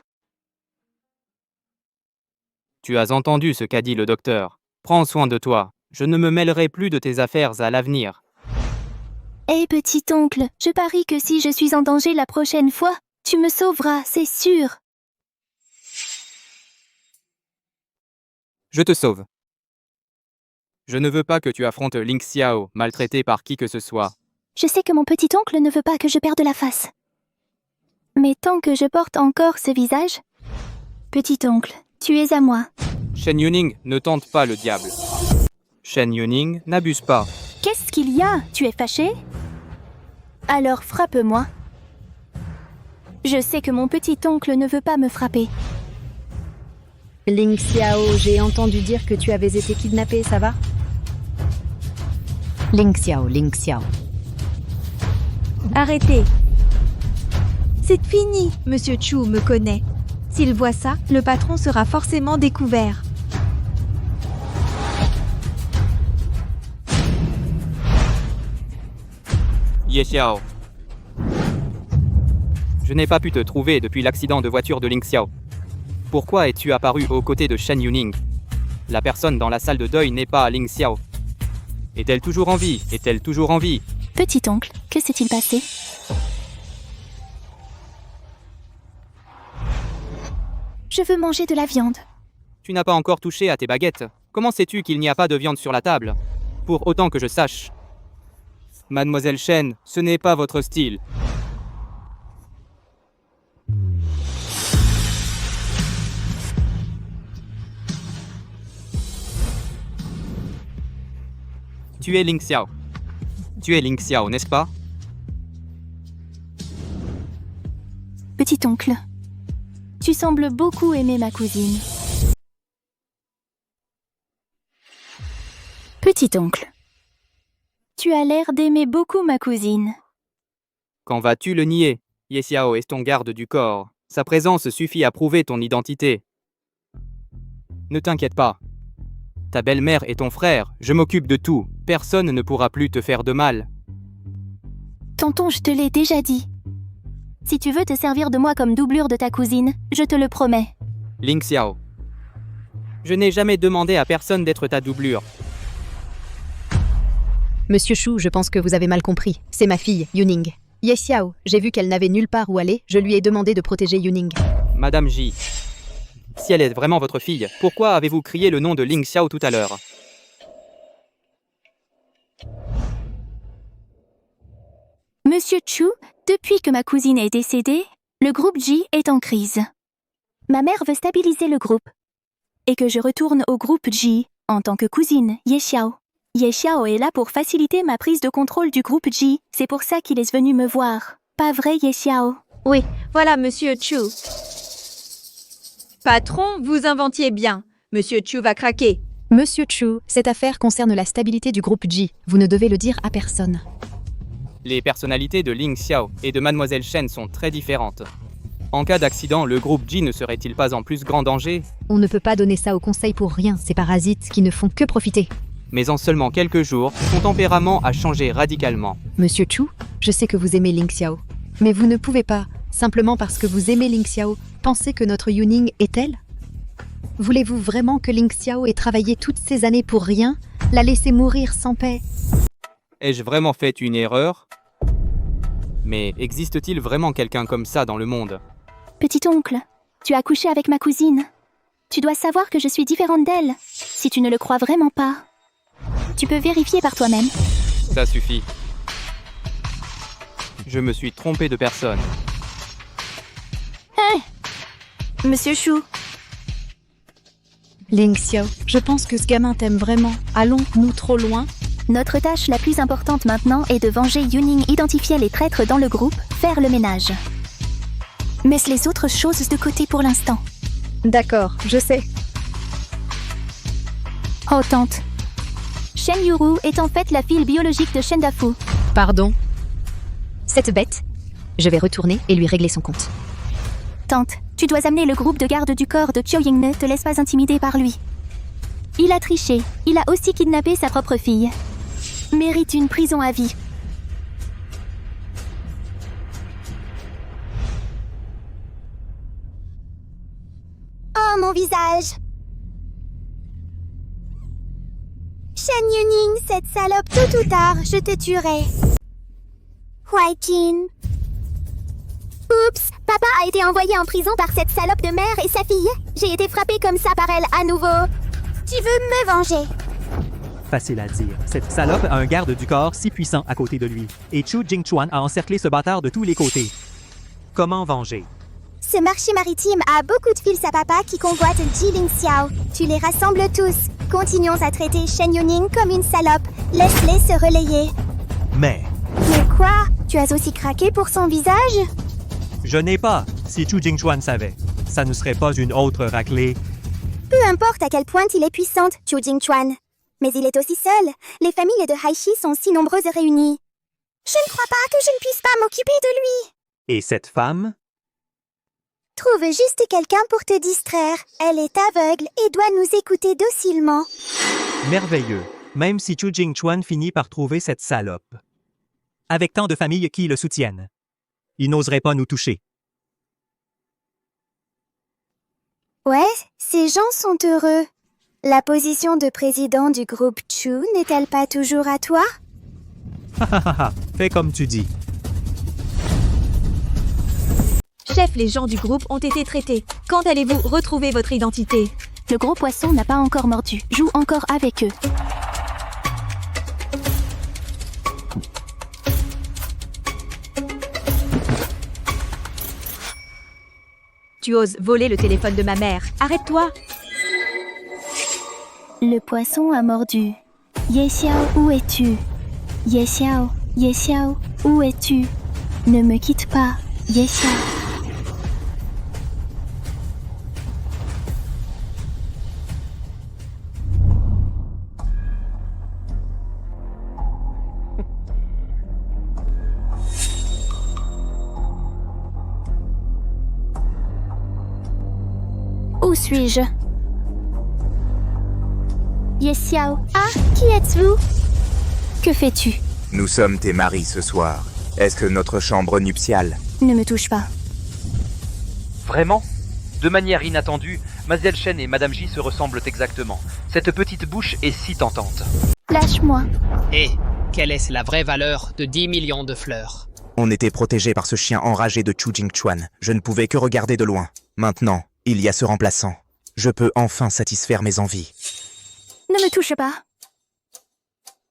Tu as entendu ce qu'a dit le docteur. Prends soin de toi. Je ne me mêlerai plus de tes affaires à l'avenir. Hé, petit-oncle, je parie que si je suis en danger la prochaine fois, tu me sauveras, c'est sûr. Je te sauve. Je ne veux pas que tu affrontes Ling Xiao, maltraité par qui que ce soit. Je sais que mon petit-oncle ne veut pas que je perde la face. Mais tant que je porte encore ce visage... Petit-oncle, tu es à moi. Shen Yuning ne tente pas le diable. Shen Yuning n'abuse pas. Qu'est-ce qu'il y a? Tu es fâché? Alors frappe-moi. Je sais que mon petit-oncle ne veut pas me frapper. Ling Xiao, j'ai entendu dire que tu avais été kidnappé, ça va? Ling Xiao, Ling Xiao. Arrêtez. C'est fini, Monsieur Chu me connaît. S'il voit ça, le patron sera forcément découvert. Ye Xiao. Je n'ai pas pu te trouver depuis l'accident de voiture de Ling Xiao. Pourquoi es-tu apparu aux côtés de Shen Yuning? La personne dans la salle de deuil n'est pas Ling Xiao. Est-elle toujours en vie? Est-elle toujours en vie? Petit-oncle, que s'est-il passé? Je veux manger de la viande. Tu n'as pas encore touché à tes baguettes. Comment sais-tu qu'il n'y a pas de viande sur la table? Pour autant que je sache. Mademoiselle Shen, ce n'est pas votre style. Tu es Ling Xiao. Tu es Ling Xiao, n'est-ce pas? Petit-oncle, tu sembles beaucoup aimer ma cousine. Petit-oncle, tu as l'air d'aimer beaucoup ma cousine. Quand vas-tu le nier? Ye Xiao est ton garde du corps. Sa présence suffit à prouver ton identité. Ne t'inquiète pas. Ta belle-mère et ton frère, je m'occupe de tout. Personne ne pourra plus te faire de mal. Tonton, je te l'ai déjà dit. Si tu veux te servir de moi comme doublure de ta cousine, je te le promets. Ling Xiao. Je n'ai jamais demandé à personne d'être ta doublure. Monsieur Shu, je pense que vous avez mal compris. C'est ma fille, Yuning. Ye Xiao, j'ai vu qu'elle n'avait nulle part où aller, je lui ai demandé de protéger Yuning. Madame Ji, si elle est vraiment votre fille, pourquoi avez-vous crié le nom de Ling Xiao tout à l'heure? Monsieur Chu, depuis que ma cousine est décédée, le groupe J est en crise. Ma mère veut stabiliser le groupe. Et que je retourne au groupe G en tant que cousine, Ye Xiao. Ye Xiao est là pour faciliter ma prise de contrôle du groupe G. C'est pour ça qu'il est venu me voir. Pas vrai, Ye Xiao? Oui, voilà, Monsieur Chu. Patron, vous inventiez bien. Monsieur Chu va craquer. Monsieur Chu, cette affaire concerne la stabilité du groupe G. Vous ne devez le dire à personne. Les personnalités de Ling Xiao et de Mademoiselle Shen sont très différentes. En cas d'accident, le groupe G ne serait-il pas en plus grand danger? On ne peut pas donner ça au conseil pour rien, ces parasites qui ne font que profiter. Mais en seulement quelques jours, son tempérament a changé radicalement. Monsieur Chu, je sais que vous aimez Ling Xiao. Mais vous ne pouvez pas, simplement parce que vous aimez Ling Xiao, penser que notre Yuning est elle? Voulez-vous vraiment que Ling Xiao ait travaillé toutes ces années pour rien, la laisser mourir sans paix? Ai-je vraiment fait une erreur? Mais existe-t-il vraiment quelqu'un comme ça dans le monde? Petit oncle, tu as couché avec ma cousine. Tu dois savoir que je suis différente d'elle. Si tu ne le crois vraiment pas, tu peux vérifier par toi-même. Ça suffit. Je me suis trompé de personne. Hein? Monsieur Chu. Ling Xiao, je pense que ce gamin t'aime vraiment. Allons-nous trop loin? Notre tâche la plus importante maintenant est de venger Yuning, identifier les traîtres dans le groupe, faire le ménage. Laisse les autres choses de côté pour l'instant. D'accord, je sais. Oh tante. Shen Yuru est en fait la fille biologique de Shen Dafu. Pardon? Cette bête? Je vais retourner et lui régler son compte. Tante, tu dois amener le groupe de garde du corps de Chiao Ying. Ne te laisse pas intimider par lui. Il a triché. Il a aussi kidnappé sa propre fille. Mérite une prison à vie. Oh, mon visage! Shen Yuning, cette salope, tôt ou tard, je te tuerai. Huaijin. Oups, papa a été envoyé en prison par cette salope de mère et sa fille. J'ai été frappée comme ça par elle à nouveau. Tu veux me venger? Facile à dire. Cette salope a un garde du corps si puissant à côté de lui. Et Chu Jingchuan a encerclé ce bâtard de tous les côtés. Comment venger? Ce marché maritime a beaucoup de fils à papa qui convoitent Ji Ling Xiao. Tu les rassembles tous. Continuons à traiter Shen Yuning comme une salope. Laisse-les se relayer. Mais quoi? Tu as aussi craqué pour son visage? je n'ai pas. Si Chu Jingchuan savait, ça ne serait pas une autre raclée. Peu importe à quel point il est puissante, Chu Jingchuan. Mais il est aussi seul. Les familles de Haishi sont si nombreuses et réunies. Je ne crois pas que je ne puisse pas m'occuper de lui. Et cette femme? Trouve juste quelqu'un pour te distraire. Elle est aveugle et doit nous écouter docilement. Merveilleux. Même si Chu Jingchuan finit par trouver cette salope. Avec tant de familles qui le soutiennent. Il n'oserait pas nous toucher. Ouais, ces gens sont heureux. La position de président du groupe Chu n'est-elle pas toujours à toi? Fais comme tu dis. Chef, les gens du groupe ont été traités. Quand allez-vous retrouver votre identité? Le gros poisson n'a pas encore mordu. Joue encore avec eux. Tu oses voler le téléphone de ma mère. Arrête-toi! Le poisson a mordu. Ye Xiao, où es-tu? Ye Xiao, où es-tu? Ne me quitte pas, Ye Xiao. Où suis-je? Ye Xiao. Ah, qui êtes-vous? Que fais-tu? Nous sommes tes maris ce soir. Est-ce que notre chambre nuptiale? Ne me touche pas. Vraiment? De manière inattendue, Mademoiselle Shen et Madame J se ressemblent exactement. Cette petite bouche est si tentante. Lâche-moi. Et quelle est la vraie valeur de 10 millions de fleurs? On était protégés par ce chien enragé de Chu Jingchuan. Je ne pouvais que regarder de loin. Maintenant, il y a ce remplaçant. Je peux enfin satisfaire mes envies. Ne me touche pas.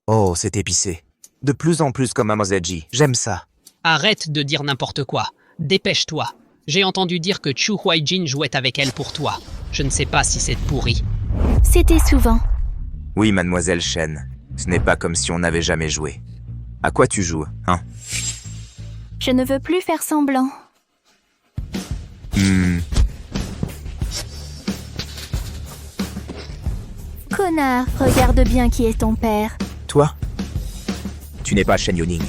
Oh, c'est épicé. De plus en plus comme Mademoiselle J. J'aime ça. Arrête de dire n'importe quoi. Dépêche-toi. J'ai entendu dire que Chu Huaijin jouait avec elle pour toi. Je ne sais pas si c'est pourri. C'était souvent. Oui, mademoiselle Shen. Ce n'est pas comme si on n'avait jamais joué. À quoi tu joues, hein? Je ne veux plus faire semblant. Connard, regarde bien qui est ton père. Toi? Tu n'es pas Shen Yuning.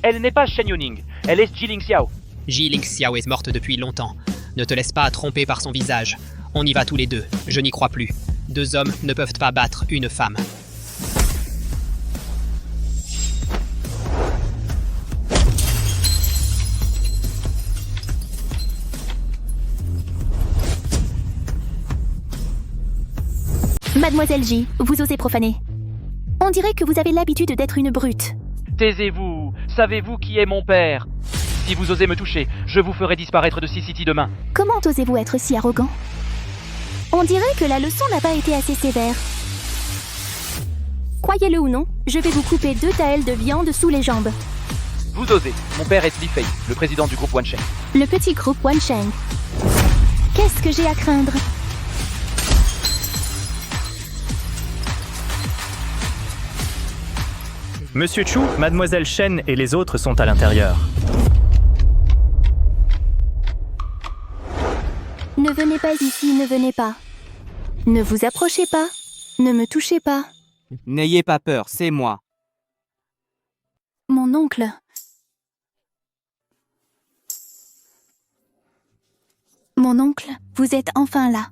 Elle n'est pas Shen Yuning, elle est Ji Ling-xiao. Ji Ling-xiao est morte depuis longtemps. Ne te laisse pas tromper par son visage. On y va tous les deux, je n'y crois plus. 2 hommes ne peuvent pas battre une femme. Mademoiselle J, vous osez profaner. On dirait que vous avez l'habitude d'être une brute. Taisez-vous, savez-vous qui est mon père? Si vous osez me toucher, je vous ferai disparaître de City demain. Comment osez-vous être si arrogant? On dirait que la leçon n'a pas été assez sévère. Croyez-le ou non, je vais vous couper 2 taels de viande sous les jambes. Vous osez, mon père est Li Fei, le président du groupe Wansheng. Le petit groupe Wansheng. Qu'est-ce que j'ai à craindre? Monsieur Chu, Mademoiselle Shen et les autres sont à l'intérieur. Ne venez pas ici, ne venez pas. Ne vous approchez pas. Ne me touchez pas. N'ayez pas peur, c'est moi. Mon oncle. Mon oncle, vous êtes enfin là.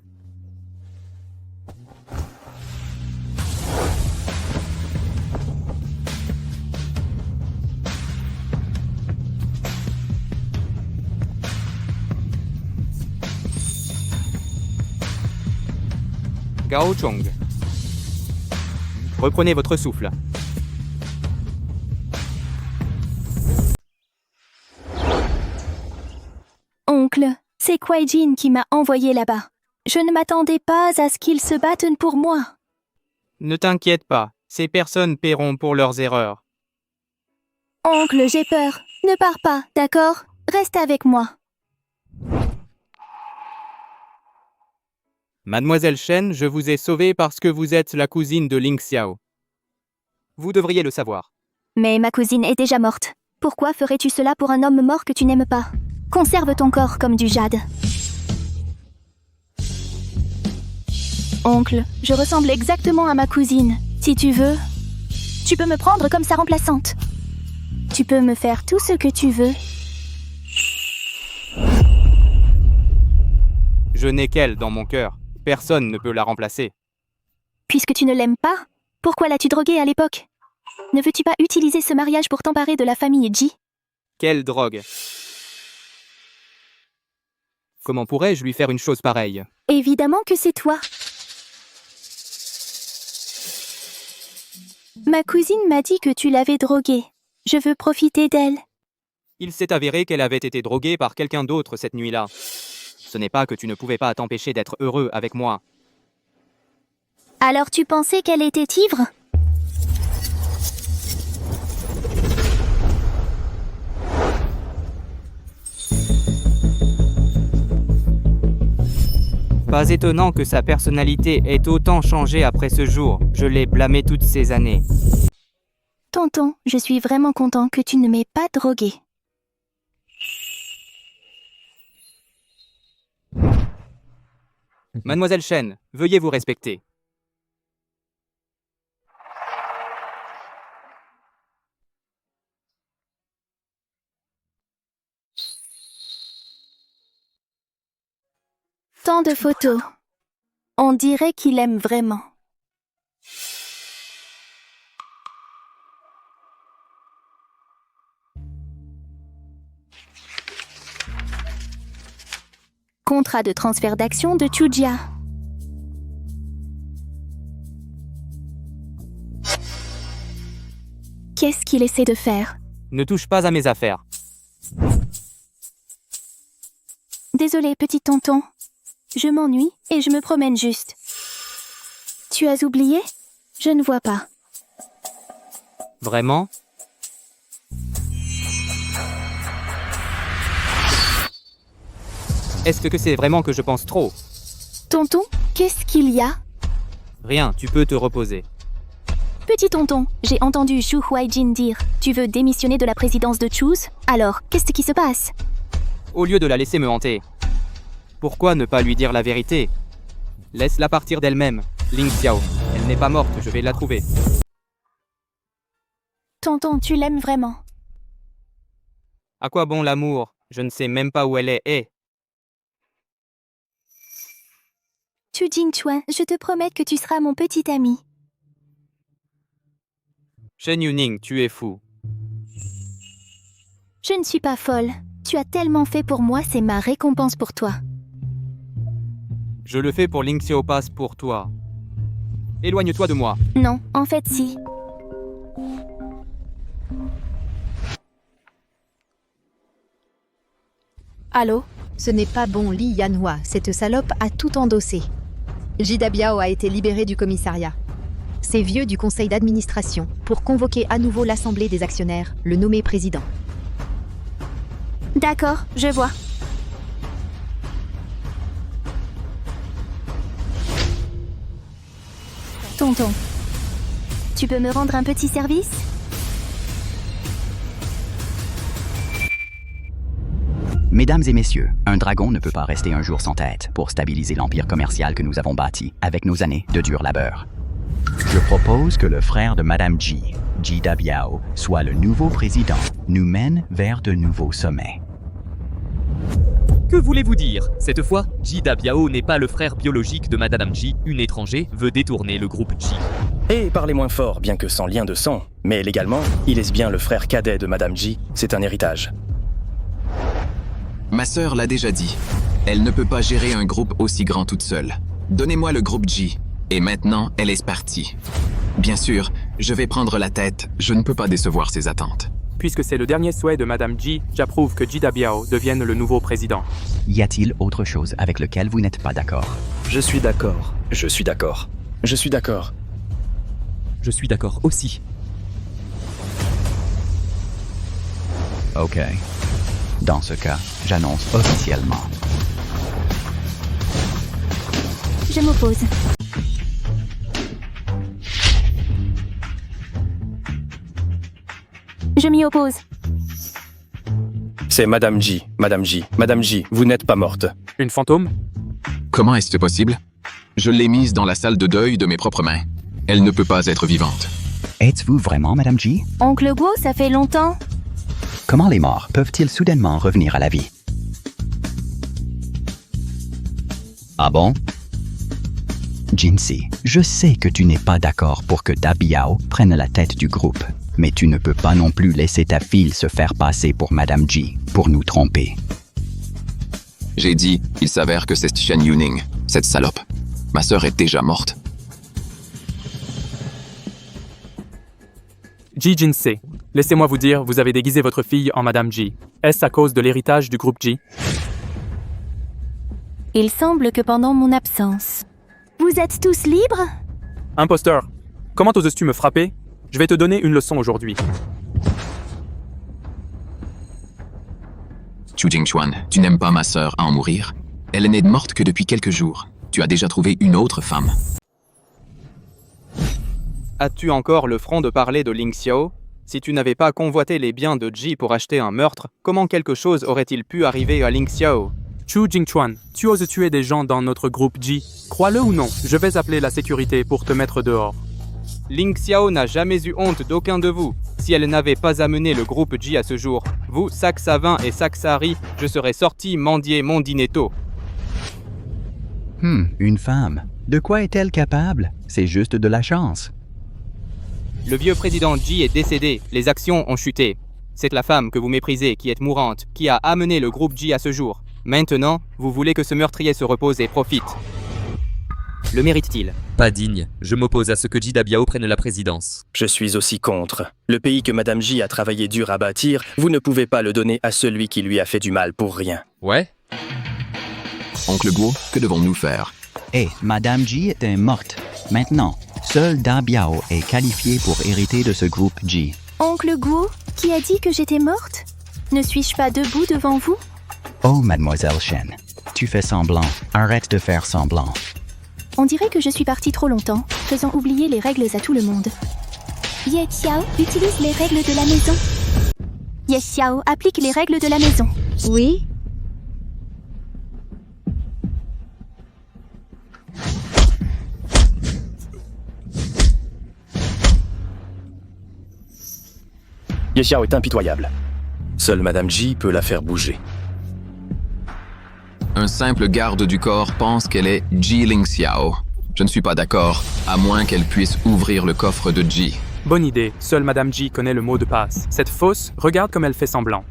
Gao Chong. Reprenez votre souffle. Oncle, c'est Huaijin qui m'a envoyé là-bas. Je ne m'attendais pas à ce qu'ils se battent pour moi. Ne t'inquiète pas, ces personnes paieront pour leurs erreurs. Oncle, j'ai peur. Ne pars pas, d'accord? Reste avec moi. Mademoiselle Shen, je vous ai sauvée parce que vous êtes la cousine de Ling Xiao. Vous devriez le savoir. Mais ma cousine est déjà morte. Pourquoi ferais-tu cela pour un homme mort que tu n'aimes pas? Conserve ton corps comme du jade. Oncle, je ressemble exactement à ma cousine. Si tu veux, tu peux me prendre comme sa remplaçante. Tu peux me faire tout ce que tu veux. Je n'ai qu'elle dans mon cœur. Personne ne peut la remplacer. Puisque tu ne l'aimes pas, pourquoi l'as-tu droguée à l'époque? Ne veux-tu pas utiliser ce mariage pour t'emparer de la famille Ji? Quelle drogue! Comment pourrais-je lui faire une chose pareille? Évidemment que c'est toi. Ma cousine m'a dit que tu l'avais droguée. Je veux profiter d'elle. Il s'est avéré qu'elle avait été droguée par quelqu'un d'autre cette nuit-là. Ce n'est pas que tu ne pouvais pas t'empêcher d'être heureux avec moi. Alors tu pensais qu'elle était ivre? Pas étonnant que sa personnalité ait autant changé après ce jour. Je l'ai blâmé toutes ces années. Tonton, je suis vraiment content que tu ne m'aies pas drogué. Mademoiselle Shen, veuillez vous respecter. Tant de photos. On dirait qu'il aime vraiment. Contrat de transfert d'actions de Chujia. Qu'est-ce qu'il essaie de faire? Ne touche pas à mes affaires. Désolé, petit tonton. Je m'ennuie et je me promène juste. Tu as oublié? Je ne vois pas. Vraiment? Est-ce que c'est vraiment que je pense trop? Tonton, qu'est-ce qu'il y a? Rien, tu peux te reposer. Petit tonton, j'ai entendu Chu Huaijin dire « Tu veux démissionner de la présidence de Choose ?» Alors, qu'est-ce qui se passe? Au lieu de la laisser me hanter, pourquoi ne pas lui dire la vérité? Laisse-la partir d'elle-même, Ling Xiao. Elle n'est pas morte, je vais la trouver. Tonton, tu l'aimes vraiment? À quoi bon l'amour? Je ne sais même pas où elle est. Chu Jingchuan, je te promets que tu seras mon petit ami. Shen Yuning, tu es fou. Je ne suis pas folle. Tu as tellement fait pour moi, c'est ma récompense pour toi. Je le fais pour Ling Xiaopas pour toi. Éloigne-toi de moi. Non, en fait si. Allô? Ce n'est pas bon, Li Yanhua. Cette salope a tout endossé. Jida Biao a été libéré du commissariat. C'est vieux du conseil d'administration pour convoquer à nouveau l'assemblée des actionnaires, le nommer président. D'accord, je vois. Tonton, tu peux me rendre un petit service? Mesdames et messieurs, un dragon ne peut pas rester un jour sans tête pour stabiliser l'empire commercial que nous avons bâti avec nos années de dur labeur. Je propose que le frère de Madame Ji, Jida Biao, soit le nouveau président, nous mène vers de nouveaux sommets. Que voulez-vous dire? Cette fois, Jida Biao n'est pas le frère biologique de Madame Ji. Une étranger veut détourner le groupe Ji. Et parlez moins fort, bien que sans lien de sang. Mais légalement, il est bien le frère cadet de Madame Ji. C'est un héritage. Ma sœur l'a déjà dit. Elle ne peut pas gérer un groupe aussi grand toute seule. Donnez-moi le groupe Ji. Et maintenant, elle est partie. Bien sûr, je vais prendre la tête. Je ne peux pas décevoir ses attentes. Puisque c'est le dernier souhait de Madame Ji, j'approuve que Jida Biao devienne le nouveau président. Y a-t-il autre chose avec lequel vous n'êtes pas d'accord? Je suis d'accord. Je suis d'accord. Je suis d'accord. Je suis d'accord aussi. Ok. Dans ce cas, j'annonce officiellement. Je m'oppose. Je m'y oppose. C'est Madame Ji. Madame Ji. Madame Ji, vous n'êtes pas morte. Une fantôme? Comment est-ce possible? Je l'ai mise dans la salle de deuil de mes propres mains. Elle ne peut pas être vivante. Êtes-vous vraiment Madame Ji? Oncle Guo, ça fait longtemps. Comment les morts peuvent-ils soudainement revenir à la vie? Ah bon? Jinsi, je sais que tu n'es pas d'accord pour que Da Biao prenne la tête du groupe, mais tu ne peux pas non plus laisser ta fille se faire passer pour Madame Ji, pour nous tromper. J'ai dit, il s'avère que c'est Shen Yuning, cette salope. Ma sœur est déjà morte. Ji Jinsei, laissez-moi vous dire, vous avez déguisé votre fille en Madame Ji. Est-ce à cause de l'héritage du groupe Ji? Il semble que pendant mon absence... Vous êtes tous libres? Imposteur, comment oses-tu me frapper? Je vais te donner une leçon aujourd'hui. Chu Jingchuan, tu n'aimes pas ma sœur à en mourir? Elle n'est morte que depuis quelques jours. Tu as déjà trouvé une autre femme. As-tu encore le front de parler de Ling Xiao? Si tu n'avais pas convoité les biens de Ji pour acheter un meurtre, comment quelque chose aurait-il pu arriver à Ling Xiao? Chu Jingchuan, tu oses tuer des gens dans notre groupe Ji. Crois-le ou non, je vais appeler la sécurité pour te mettre dehors. Ling Xiao n'a jamais eu honte d'aucun de vous. Si elle n'avait pas amené le groupe Ji à ce jour, vous, Saksavin et Saksari, je serais sorti mendier mon dîner tôt. Une femme. De quoi est-elle capable? C'est juste de la chance. Le vieux président Ji est décédé, les actions ont chuté. C'est la femme que vous méprisez, qui est mourante, qui a amené le groupe Ji à ce jour. Maintenant, vous voulez que ce meurtrier se repose et profite. Le mérite-t-il? Pas digne. Je m'oppose à ce que Jida Biao prenne la présidence. Je suis aussi contre. Le pays que Madame Ji a travaillé dur à bâtir, vous ne pouvez pas le donner à celui qui lui a fait du mal pour rien. Ouais? Oncle Guo, que devons-nous faire? Madame Ji est morte. Maintenant, seul Da Biao est qualifié pour hériter de ce groupe Ji. Oncle Guo, qui a dit que j'étais morte? Ne suis-je pas debout devant vous? Oh, mademoiselle Shen, Tu fais semblant. Arrête de faire semblant. On dirait que je suis partie trop longtemps, faisant oublier les règles à tout le monde. Ye Xiao utilise les règles de la maison. Ye Xiao applique les règles de la maison. Oui. Ye Xiao est impitoyable. Seule Madame Ji peut la faire bouger. Un simple garde du corps pense qu'elle est Ji Ling Xiao. Je ne suis pas d'accord, à moins qu'elle puisse ouvrir le coffre de Ji. Bonne idée, seule Madame Ji connaît le mot de passe. Cette fausse, regarde comme elle fait semblant.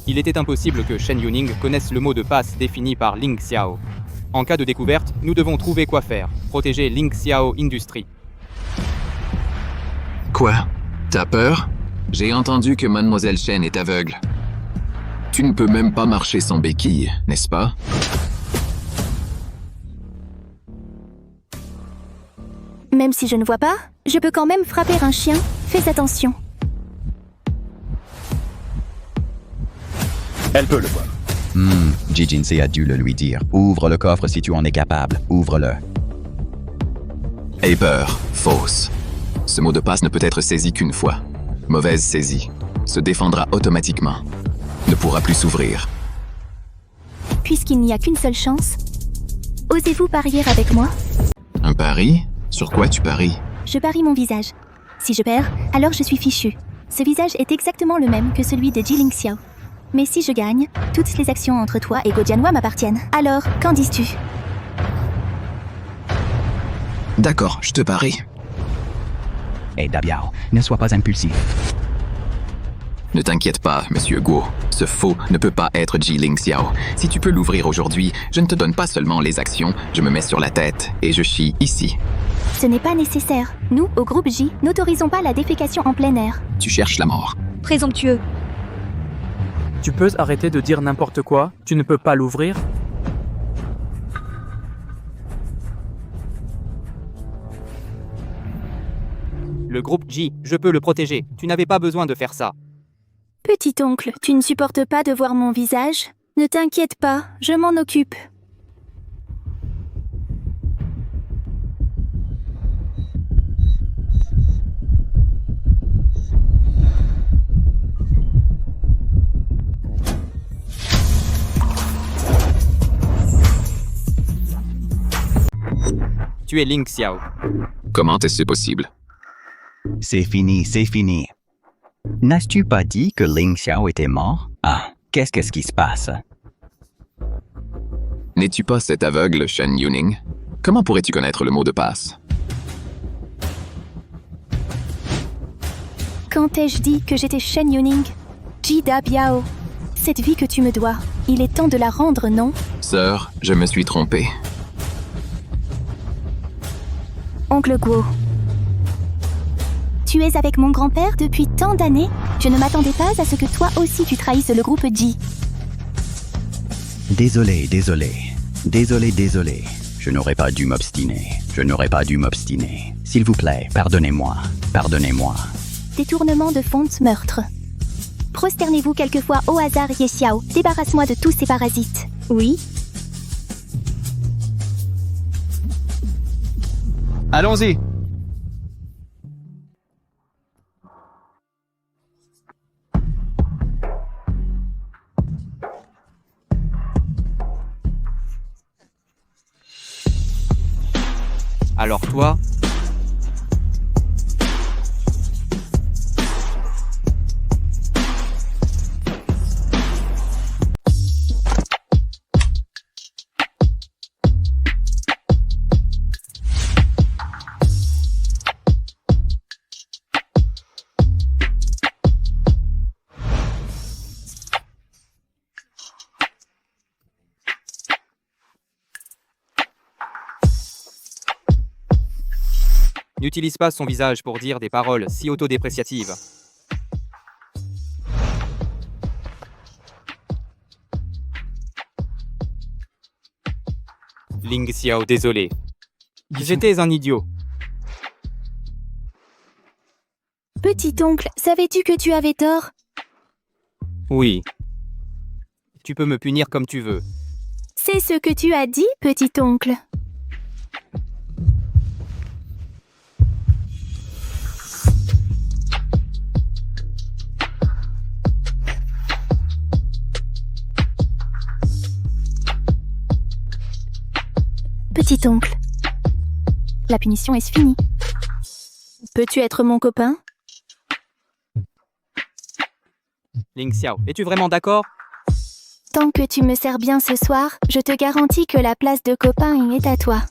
Il était impossible que Shen Yuning connaisse le mot de passe défini par Ling Xiao. En cas de découverte, nous devons trouver quoi faire. Protéger Ling Xiao Industries. Quoi? T'as peur? J'ai entendu que Mademoiselle Shen est aveugle. Tu ne peux même pas marcher sans béquille, n'est-ce pas? Même si je ne vois pas, je peux quand même frapper un chien. Fais attention. Elle peut le voir. Ji Jinsei a dû le lui dire. Ouvre le coffre si tu en es capable. Ouvre-le. Aie peur, fausse. Ce mot de passe ne peut être saisi qu'une fois. Mauvaise saisie. Se défendra automatiquement. Ne pourra plus s'ouvrir. Puisqu'il n'y a qu'une seule chance, osez-vous parier avec moi? Un pari? Sur quoi tu paries? Je parie mon visage. Si je perds, alors je suis fichu. Ce visage est exactement le même que celui de Ji Ling Xiao. Mais si je gagne, toutes les actions entre toi et Go Jianhua m'appartiennent. Alors, qu'en dis-tu? D'accord, je te parie. Hé Dabiao, ne sois pas impulsif. Ne t'inquiète pas, Monsieur Guo. Ce faux ne peut pas être Ji Ling Xiao. Si tu peux l'ouvrir aujourd'hui, je ne te donne pas seulement les actions, je me mets sur la tête et je chie ici. Ce n'est pas nécessaire. Nous, au groupe J, n'autorisons pas la défécation en plein air. Tu cherches la mort. Présomptueux. Tu peux arrêter de dire n'importe quoi? Tu ne peux pas l'ouvrir? Le groupe J, je peux le protéger. Tu n'avais pas besoin de faire ça. Petit oncle, tu ne supportes pas de voir mon visage? Ne t'inquiète pas, je m'en occupe. Tu es Ling Xiao. Comment est-ce possible? C'est fini, c'est fini. N'as-tu pas dit que Ling Xiao était mort? Ah, qu'est-ce qui se passe? N'es-tu pas cet aveugle, Shen Yuning? Comment pourrais-tu connaître le mot de passe? Quand ai-je dit que j'étais Shen Yuning? Ji Dabiao. Cette vie que tu me dois, il est temps de la rendre, non? Sœur, je me suis trompé. Oncle Guo. Tu es avec mon grand-père depuis tant d'années? Je ne m'attendais pas à ce que toi aussi tu trahisses le groupe Ji. Désolé. Je n'aurais pas dû m'obstiner. S'il vous plaît, pardonnez-moi. Détournement de fonte, meurtre. Prosternez-vous quelquefois au hasard, Ye Xiao. Débarrasse-moi de tous ces parasites. Oui. Allons-y. Alors toi... N'utilise pas son visage pour dire des paroles si autodépréciatives. Ling Xiao, désolé. J'étais un idiot. Petit oncle, savais-tu que tu avais tort? Oui. Tu peux me punir comme tu veux. C'est ce que tu as dit, petit oncle. Petit oncle, la punition est finie. Peux-tu être mon copain? Ling Xiao, es-tu vraiment d'accord? Tant que tu me sers bien ce soir, je te garantis que la place de copain est à toi.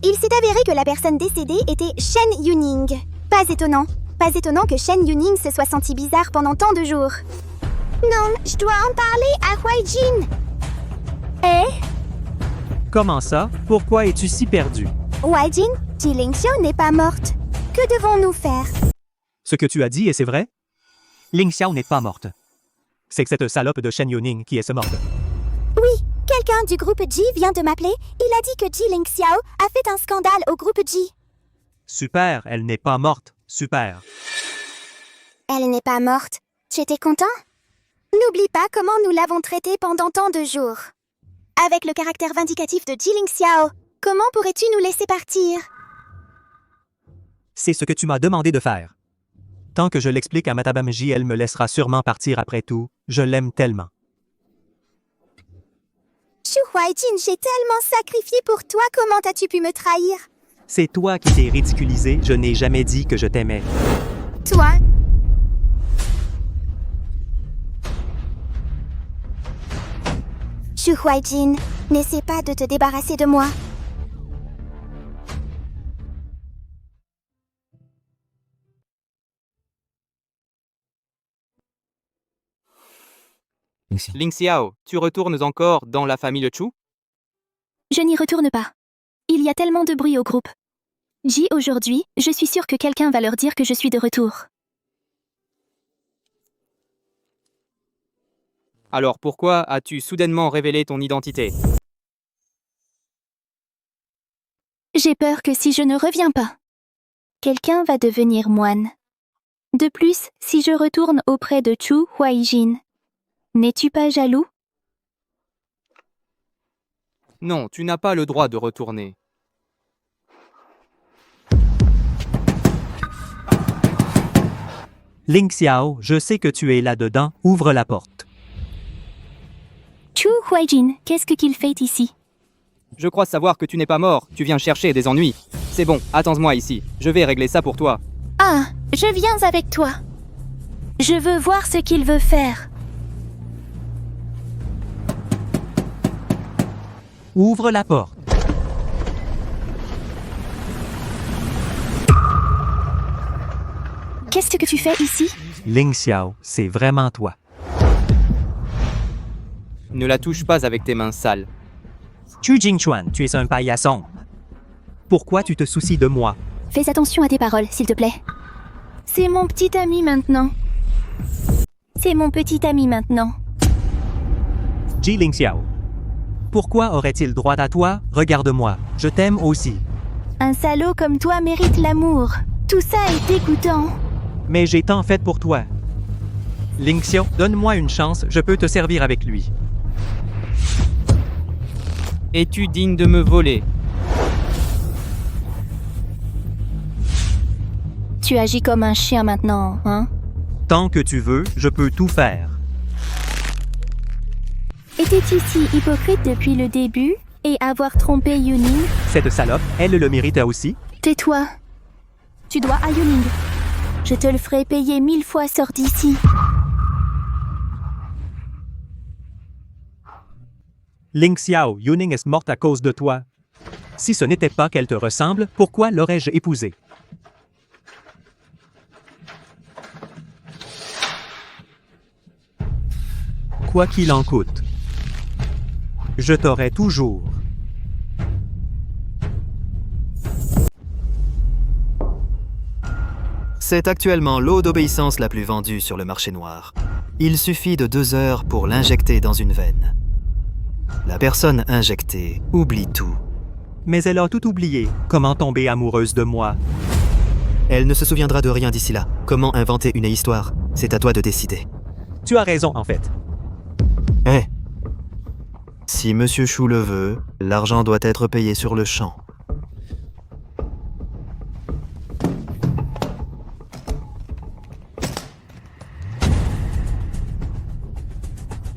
Il s'est avéré que la personne décédée était Shen Yuning. Pas étonnant. Pas étonnant que Shen Yuning se soit senti bizarre pendant tant de jours. Non, je dois en parler à Huaijin. Comment ça? Pourquoi es-tu si perdu? Huaijin, Ji Lingxiu n'est pas morte. Que devons-nous faire? Ce que tu as dit, et c'est vrai? Ling Xiao n'est pas morte. C'est que cette salope de Shen Yuning qui est morte. Oui, quelqu'un du groupe Ji vient de m'appeler. Il a dit que Ji Lingxiu a fait un scandale au groupe Ji. Super, elle n'est pas morte. Super. Elle n'est pas morte. J'étais content. N'oublie pas comment nous l'avons traitée pendant tant de jours. Avec le caractère vindicatif de Ji Lingxiu, comment pourrais-tu nous laisser partir? C'est ce que tu m'as demandé de faire. Tant que je l'explique à Madame J, elle me laissera sûrement partir après tout. Je l'aime tellement. Shu Huaijin, j'ai tellement sacrifié pour toi, comment as-tu pu me trahir? C'est toi qui t'es ridiculisé, je n'ai jamais dit que je t'aimais. Toi? Shu Huaijin, n'essaie pas de te débarrasser de moi. Ling Xiao, tu retournes encore dans la famille Chu? Je n'y retourne pas. Il y a tellement de bruit au groupe. Ji, aujourd'hui, je suis sûre que quelqu'un va leur dire que je suis de retour. Alors pourquoi as-tu soudainement révélé ton identité? J'ai peur que si je ne reviens pas, quelqu'un va devenir moine. De plus, si je retourne auprès de Chu Huaijin, n'es-tu pas jaloux? Non, tu n'as pas le droit de retourner. Ling Xiao, je sais que tu es là-dedans, ouvre la porte. Chu Huaijin, qu'est-ce qu'il fait ici? Je crois savoir que tu n'es pas mort, tu viens chercher des ennuis. C'est bon, attends-moi ici, je vais régler ça pour toi. Ah, je viens avec toi. Je veux voir ce qu'il veut faire. Ouvre la porte. Qu'est-ce que tu fais ici? Ling Xiao, c'est vraiment toi. Ne la touche pas avec tes mains sales. Chu Jingchuan, tu es un paillasson. Pourquoi tu te soucies de moi? Fais attention à tes paroles, s'il te plaît. C'est mon petit ami maintenant. C'est mon petit ami maintenant. Ji Ling Xiao. Pourquoi aurait-il droit à toi? Regarde-moi, je t'aime aussi. Un salaud comme toi mérite l'amour. Tout ça est dégoûtant. Mais j'ai tant fait pour toi. Ling Xiao, donne-moi une chance, je peux te servir avec lui. Es-tu digne de me voler? Tu agis comme un chien maintenant, hein? Tant que tu veux, je peux tout faire. Étais-tu si hypocrite depuis le début et avoir trompé Yuning? Cette salope, elle le mérite aussi. Tais-toi. Tu dois à Yuning. Je te le ferai payer 1000 fois, sors d'ici. Ling Xiao, Yuning est morte à cause de toi. Si ce n'était pas qu'elle te ressemble, pourquoi l'aurais-je épousée? Quoi qu'il en coûte, je t'aurai toujours. C'est actuellement l'eau d'obéissance la plus vendue sur le marché noir. Il suffit de 2 heures pour l'injecter dans une veine. La personne injectée oublie tout. Mais elle a tout oublié. Comment tomber amoureuse de moi? Elle ne se souviendra de rien d'ici là. Comment inventer une histoire? C'est à toi de décider. Tu as raison, en fait. Hein? Si Monsieur Chou le veut, l'argent doit être payé sur le champ.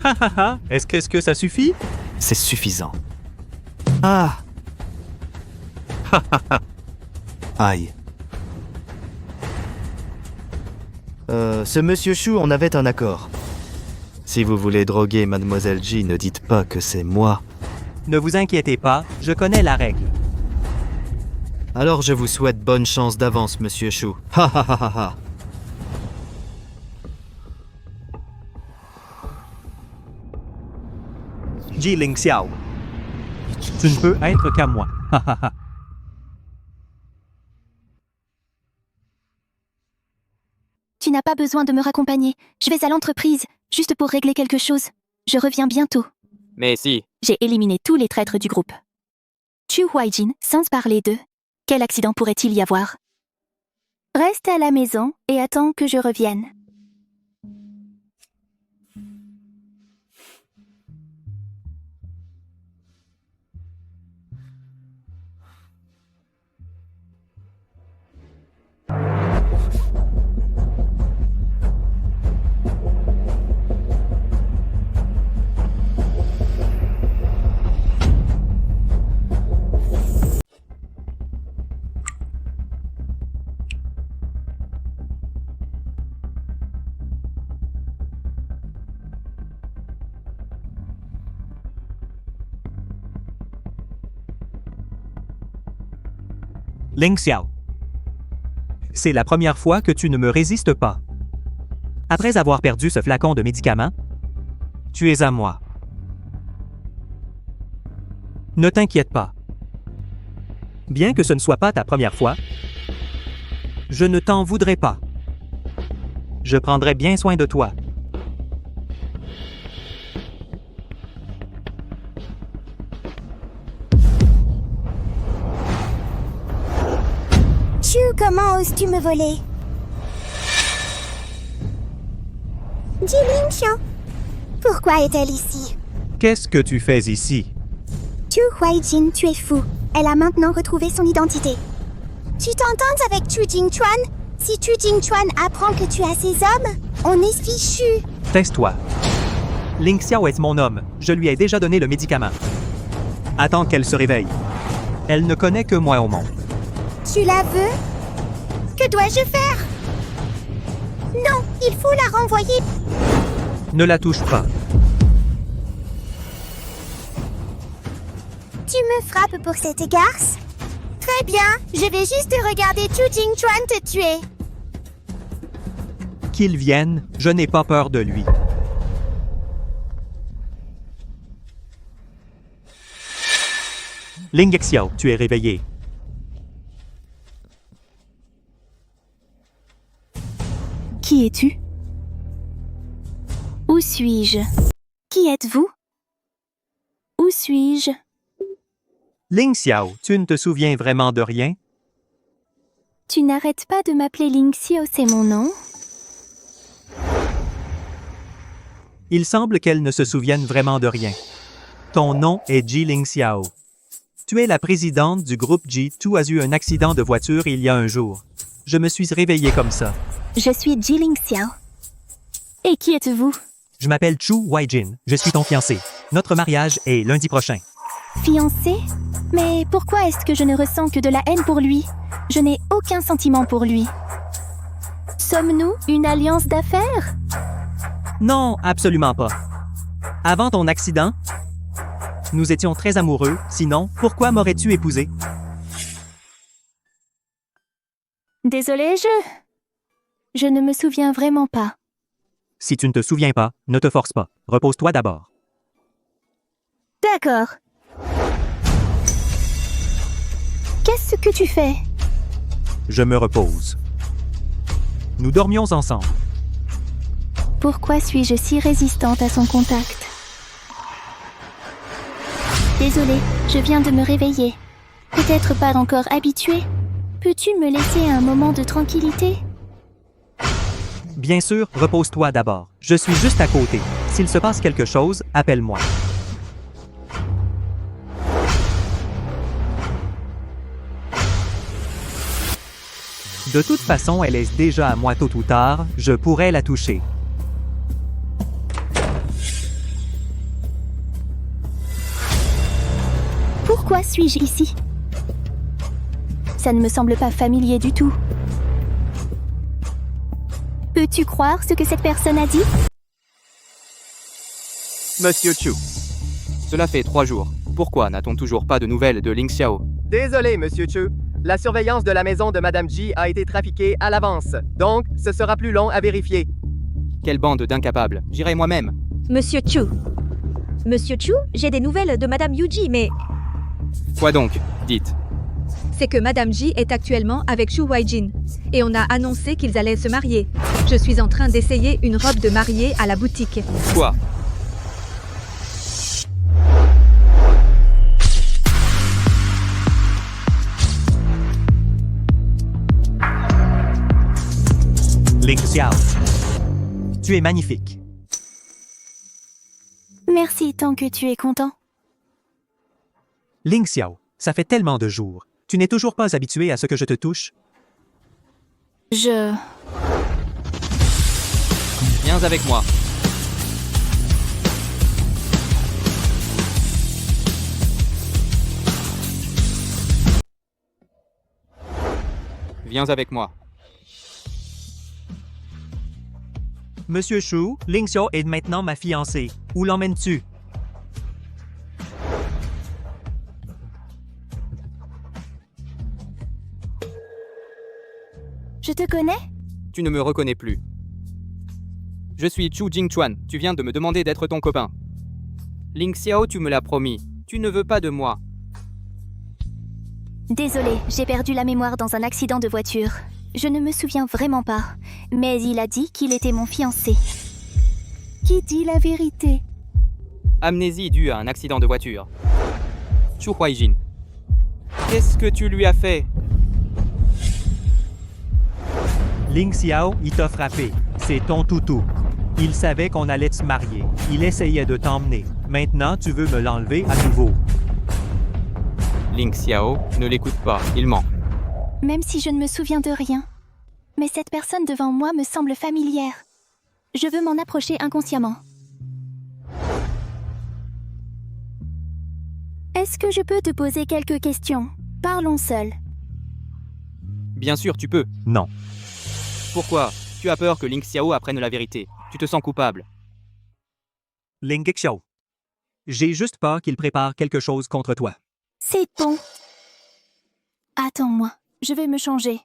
Ha ha ha! Est-ce que ça suffit? C'est suffisant. Ah! Ha ha ha! Aïe. Ce Monsieur Chou, on avait un accord. Si vous voulez droguer Mademoiselle G, ne dites pas que c'est moi. Ne vous inquiétez pas, je connais la règle. Alors je vous souhaite bonne chance d'avance, Monsieur Chou. Ha ha ha ha ha! Ji Ling Xiao. Tu ne peux être qu'à moi. Ha ha ha. Tu n'as pas besoin de me raccompagner. Je vais à l'entreprise, juste pour régler quelque chose. Je reviens bientôt. Mais si. J'ai éliminé tous les traîtres du groupe. Chu Huaijin, sans parler d'eux. Quel accident pourrait-il y avoir? Reste à la maison et attends que je revienne. Ling Xiao. C'est la première fois que tu ne me résistes pas. Après avoir perdu ce flacon de médicaments, tu es à moi. Ne t'inquiète pas. Bien que ce ne soit pas ta première fois, je ne t'en voudrais pas. Je prendrai bien soin de toi. Chu, comment oses-tu me voler? Ji Ling Xiao, pourquoi est-elle ici? Qu'est-ce que tu fais ici? Chu Huaijin, tu es fou. Elle a maintenant retrouvé son identité. Tu t'entends avec Chu Jingchuan? Si Chu Jingchuan apprend que tu as ces hommes, on est fichu. Taise-toi. Ling Xiao est mon homme. Je lui ai déjà donné le médicament. Attends qu'elle se réveille. Elle ne connaît que moi au monde. Tu la veux? Que dois-je faire? Non, il faut la renvoyer. Ne la touche pas. Tu me frappes pour cette garce? Très bien, je vais juste regarder Chu Jingchuan te tuer. Qu'il vienne, je n'ai pas peur de lui. Ling Xiao, tu es réveillé. Qui es-tu? Où suis-je? Qui êtes-vous? Où suis-je? Ling Xiao, tu ne te souviens vraiment de rien? Tu n'arrêtes pas de m'appeler Ling Xiao, c'est mon nom? Il semble qu'elle ne se souvienne vraiment de rien. Ton nom est Ji Ling Xiao. Tu es la présidente du groupe Ji. Tu as eu un accident de voiture il y a un jour. Je me suis réveillé comme ça. Je suis Ji Ling Xiao. Et qui êtes-vous? Je m'appelle Chu Huaijin. Je suis ton fiancé. Notre mariage est lundi prochain. Fiancé? Mais pourquoi est-ce que je ne ressens que de la haine pour lui? Je n'ai aucun sentiment pour lui. Sommes-nous une alliance d'affaires? Non, absolument pas. Avant ton accident, nous étions très amoureux. Sinon, pourquoi m'aurais-tu épousé? Désolée, je ne me souviens vraiment pas. Si tu ne te souviens pas, ne te force pas. Repose-toi d'abord. D'accord. Qu'est-ce que tu fais? Je me repose. Nous dormions ensemble. Pourquoi suis-je si résistante à son contact? Désolée, je viens de me réveiller. Peut-être pas encore habituée. Peux-tu me laisser un moment de tranquillité? Bien sûr, repose-toi d'abord. Je suis juste à côté. S'il se passe quelque chose, appelle-moi. De toute façon, elle est déjà à moi tôt ou tard, je pourrais la toucher. Pourquoi suis-je ici? Ça ne me semble pas familier du tout. Peux-tu croire ce que cette personne a dit? Monsieur Chu. Cela fait 3 jours. Pourquoi n'a-t-on toujours pas de nouvelles de Ling Xiao? Désolé, Monsieur Chu. La surveillance de la maison de Madame Ji a été trafiquée à l'avance. Donc, ce sera plus long à vérifier. Quelle bande d'incapables. J'irai moi-même. Monsieur Chu. Monsieur Chu, j'ai des nouvelles de Madame Yuji, mais Quoi donc? Dites. C'est que Madame Ji est actuellement avec Chu Huaijin. Et on a annoncé qu'ils allaient se marier. Je suis en train d'essayer une robe de mariée à la boutique. Quoi? Ling Xiao. Tu es magnifique. Merci tant que tu es content. Ling Xiao, ça fait tellement de jours. Tu n'es toujours pas habitué à ce que je te touche? Je... Viens avec moi. Viens avec moi. Monsieur Shu, Ling Xiao est maintenant ma fiancée. Où l'emmènes-tu? Je te connais? Tu ne me reconnais plus. Je suis Chu Jingchuan. Tu viens de me demander d'être ton copain. Ling Xiao, tu me l'as promis. Tu ne veux pas de moi. Désolée, j'ai perdu la mémoire dans un accident de voiture. Je ne me souviens vraiment pas, mais il a dit qu'il était mon fiancé. Qui dit la vérité? Amnésie due à un accident de voiture. Chu Huaijin. Qu'est-ce que tu lui as fait? Ling Xiao, il t'a frappé. C'est ton toutou. Il savait qu'on allait se marier. Il essayait de t'emmener. Maintenant, tu veux me l'enlever à nouveau. Ling Xiao, ne l'écoute pas, il ment. Même si je ne me souviens de rien. Mais cette personne devant moi me semble familière. Je veux m'en approcher inconsciemment. Est-ce que je peux te poser quelques questions? Parlons seuls. Bien sûr, tu peux. Non. Pourquoi? Tu as peur que Ling Xiao apprenne la vérité. Tu te sens coupable. Ling Xiao. J'ai juste peur qu'il prépare quelque chose contre toi. C'est bon. Attends-moi, je vais me changer.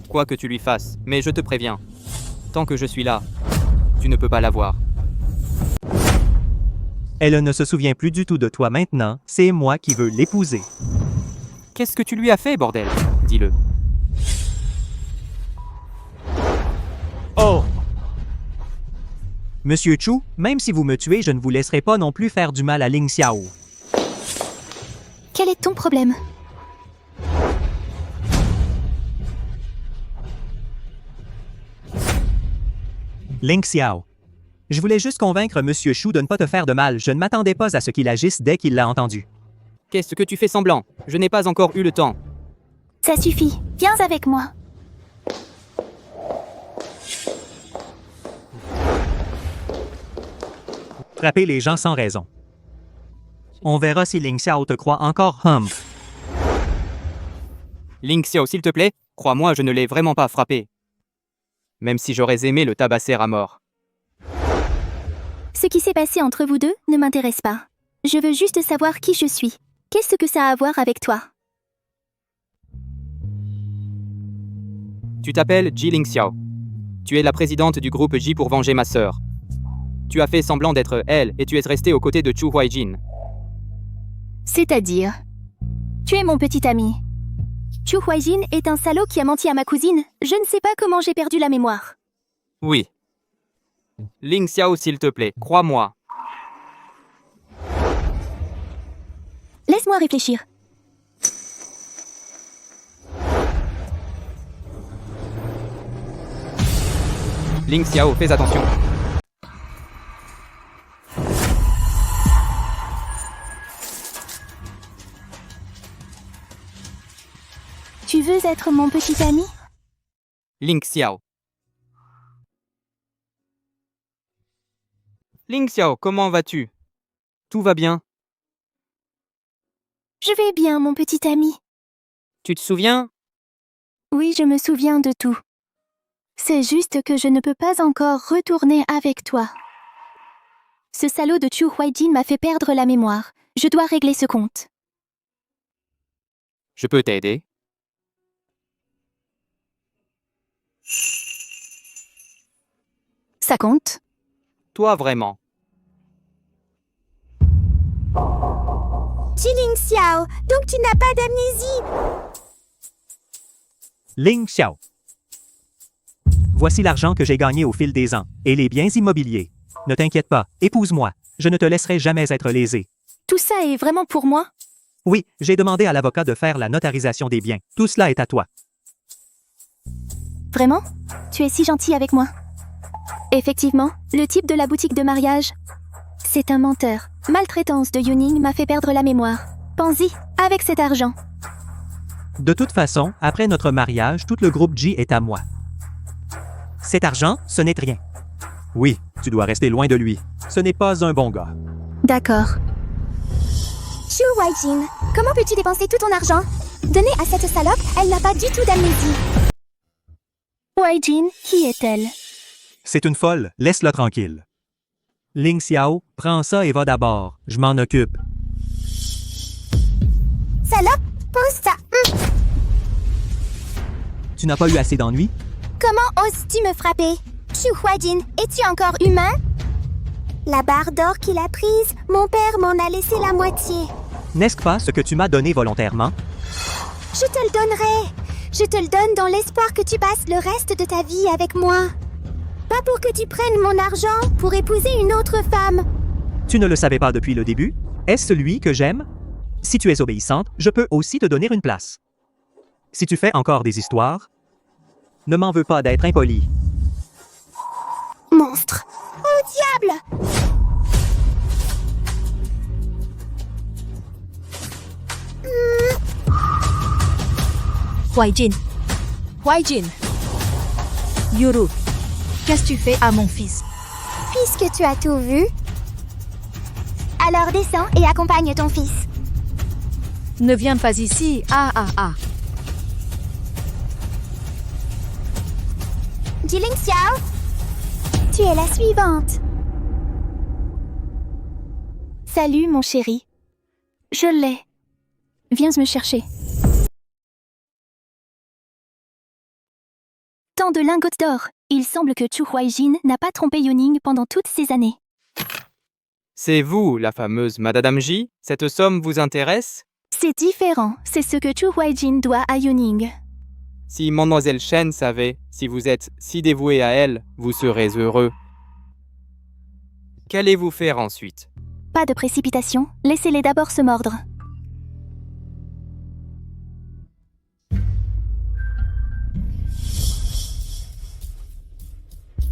Quoi que tu lui fasses, mais je te préviens. Tant que je suis là, tu ne peux pas la voir. Elle ne se souvient plus du tout de toi maintenant, c'est moi qui veux l'épouser. Qu'est-ce que tu lui as fait, bordel? Dis-le. Oh! Monsieur Chu, même si vous me tuez, je ne vous laisserai pas non plus faire du mal à Ling Xiao. Quel est ton problème? Ling Xiao. Je voulais juste convaincre Monsieur Shu de ne pas te faire de mal. Je ne m'attendais pas à ce qu'il agisse dès qu'il l'a entendu. Qu'est-ce que tu fais semblant? Je n'ai pas encore eu le temps. Ça suffit, viens avec moi. Frapper les gens sans raison. On verra si Ling Xiao te croit encore humble. Ling Xiao, s'il te plaît, crois-moi, je ne l'ai vraiment pas frappé. Même si j'aurais aimé le tabasser à mort. Ce qui s'est passé entre vous deux ne m'intéresse pas. Je veux juste savoir qui je suis. Qu'est-ce que ça a à voir avec toi? Tu t'appelles Ji Ling Xiao. Tu es la présidente du groupe J pour venger ma sœur. Tu as fait semblant d'être elle et tu es restée aux côtés de Chu Huaijin. C'est-à-dire? Tu es mon petit ami. Chu Huaijin est un salaud qui a menti à ma cousine. Je ne sais pas comment j'ai perdu la mémoire. Oui. Ling Xiao, s'il te plaît, crois-moi. Laisse-moi réfléchir. Ling Xiao, fais attention. Tu veux être mon petit ami? Ling Xiao. Ling Xiao, comment vas-tu? Tout va bien? Je vais bien, mon petit ami. Tu te souviens? Oui, je me souviens de tout. C'est juste que je ne peux pas encore retourner avec toi. Ce salaud de Chu Huaijin m'a fait perdre la mémoire. Je dois régler ce compte. Je peux t'aider? Ça compte? Toi vraiment. Ling Xiao, donc tu n'as pas d'amnésie. Ling Xiao. Voici l'argent que j'ai gagné au fil des ans, et les biens immobiliers. Ne t'inquiète pas, épouse-moi. Je ne te laisserai jamais être lésé. Tout ça est vraiment pour moi? Oui, j'ai demandé à l'avocat de faire la notarisation des biens. Tout cela est à toi. Vraiment? Tu es si gentil avec moi. Effectivement, le type de la boutique de mariage, c'est un menteur. Maltraitance de Yuning m'a fait perdre la mémoire. Pense-y, avec cet argent. De toute façon, après notre mariage, tout le groupe G est à moi. Cet argent, ce n'est rien. Oui, tu dois rester loin de lui. Ce n'est pas un bon gars. D'accord. Chu Huaijin, comment peux-tu dépenser tout ton argent? Donnez à cette salope, elle n'a pas du tout d'amnésie. Huaijin, qui est-elle? C'est une folle, laisse-la tranquille. Ling Xiao, prends ça et va d'abord. Je m'en occupe. Salope, pose ça. Tu n'as pas eu assez d'ennuis? Comment oses-tu me frapper? Chu Huaijin, es-tu encore humain? La barre d'or qu'il a prise, mon père m'en a laissé la moitié. N'est-ce pas ce que tu m'as donné volontairement? Je te le donnerai. Je te le donne dans l'espoir que tu passes le reste de ta vie avec moi. Pas pour que tu prennes mon argent pour épouser une autre femme. Tu ne le savais pas depuis le début? Est-ce celui que j'aime? Si tu es obéissante, je peux aussi te donner une place. Si tu fais encore des histoires, ne m'en veux pas d'être impoli. Monstre! Oh diable! Huaijin. Huaijin. Yuru. Qu'est-ce que tu fais à mon fils? Puisque tu as tout vu, alors descends et accompagne ton fils. Ne viens pas ici. Ling Xiao, tu es la suivante. Salut, mon chéri. Je l'ai. Viens me chercher. Tant de lingots d'or. Il semble que Chu Huaijin n'a pas trompé Yuning pendant toutes ces années. C'est vous, la fameuse Madame J? Cette somme vous intéresse? C'est différent. C'est ce que Chu Huaijin doit à Yuning. Si Mademoiselle Shen savait, si vous êtes si dévoué à elle, vous serez heureux. Qu'allez-vous faire ensuite? Pas de précipitation. Laissez-les d'abord se mordre.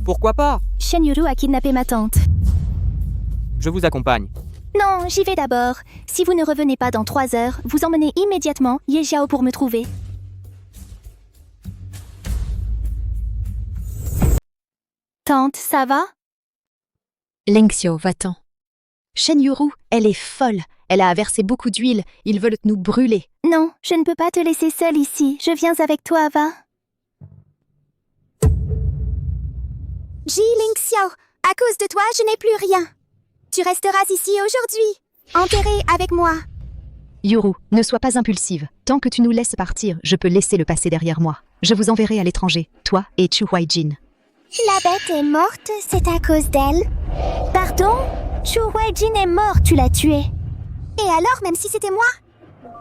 Pourquoi pas? Shen Yuru a kidnappé ma tante. Je vous accompagne. Non, j'y vais d'abord. Si vous ne revenez pas dans 3 heures, vous emmenez immédiatement Ye Xiao pour me trouver. Tante, ça va? Ling Xiao, va-t'en. Shen Yuru, elle est folle. Elle a versé beaucoup d'huile. Ils veulent nous brûler. Non, je ne peux pas te laisser seule ici. Je viens avec toi, va. Ling Xiao, à cause de toi, je n'ai plus rien. Tu resteras ici aujourd'hui, enterré avec moi. Yuru, ne sois pas impulsive. Tant que tu nous laisses partir, je peux laisser le passé derrière moi. Je vous enverrai à l'étranger, toi et Chu Huaijin. La bête est morte, c'est à cause d'elle. Pardon? Chu Huaijin est mort, tu l'as tué. Et alors, même si c'était moi?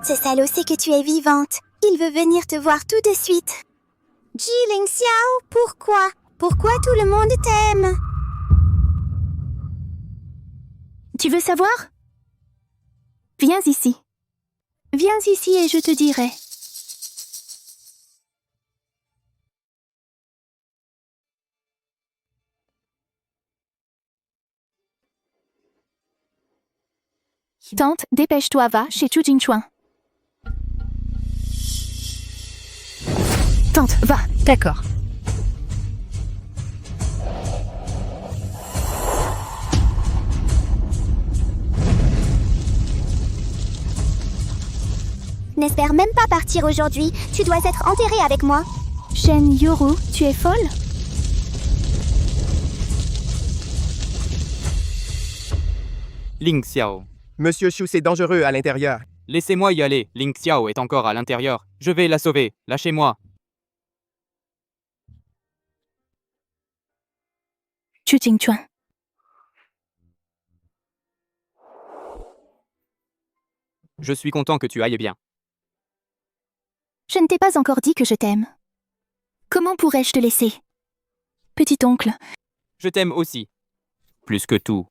Ce salaud sait que tu es vivante. Il veut venir te voir tout de suite. Jiling Xiao, pourquoi? Pourquoi tout le monde t'aime? Tu veux savoir? Viens ici. Viens ici et je te dirai. Tante, dépêche-toi, va chez Chu Jingchuan. Tante, va. D'accord. N'espère même pas partir aujourd'hui. Tu dois être enterré avec moi. Shen Yoru, tu es folle? Ling Xiao. Monsieur Shu, c'est dangereux à l'intérieur. Laissez-moi y aller. Ling Xiao est encore à l'intérieur. Je vais la sauver. Lâchez-moi. Chu Jingchuan. Je suis content que tu ailles bien. Je ne t'ai pas encore dit que je t'aime. Comment pourrais-je te laisser? Petit oncle. Je t'aime aussi. Plus que tout.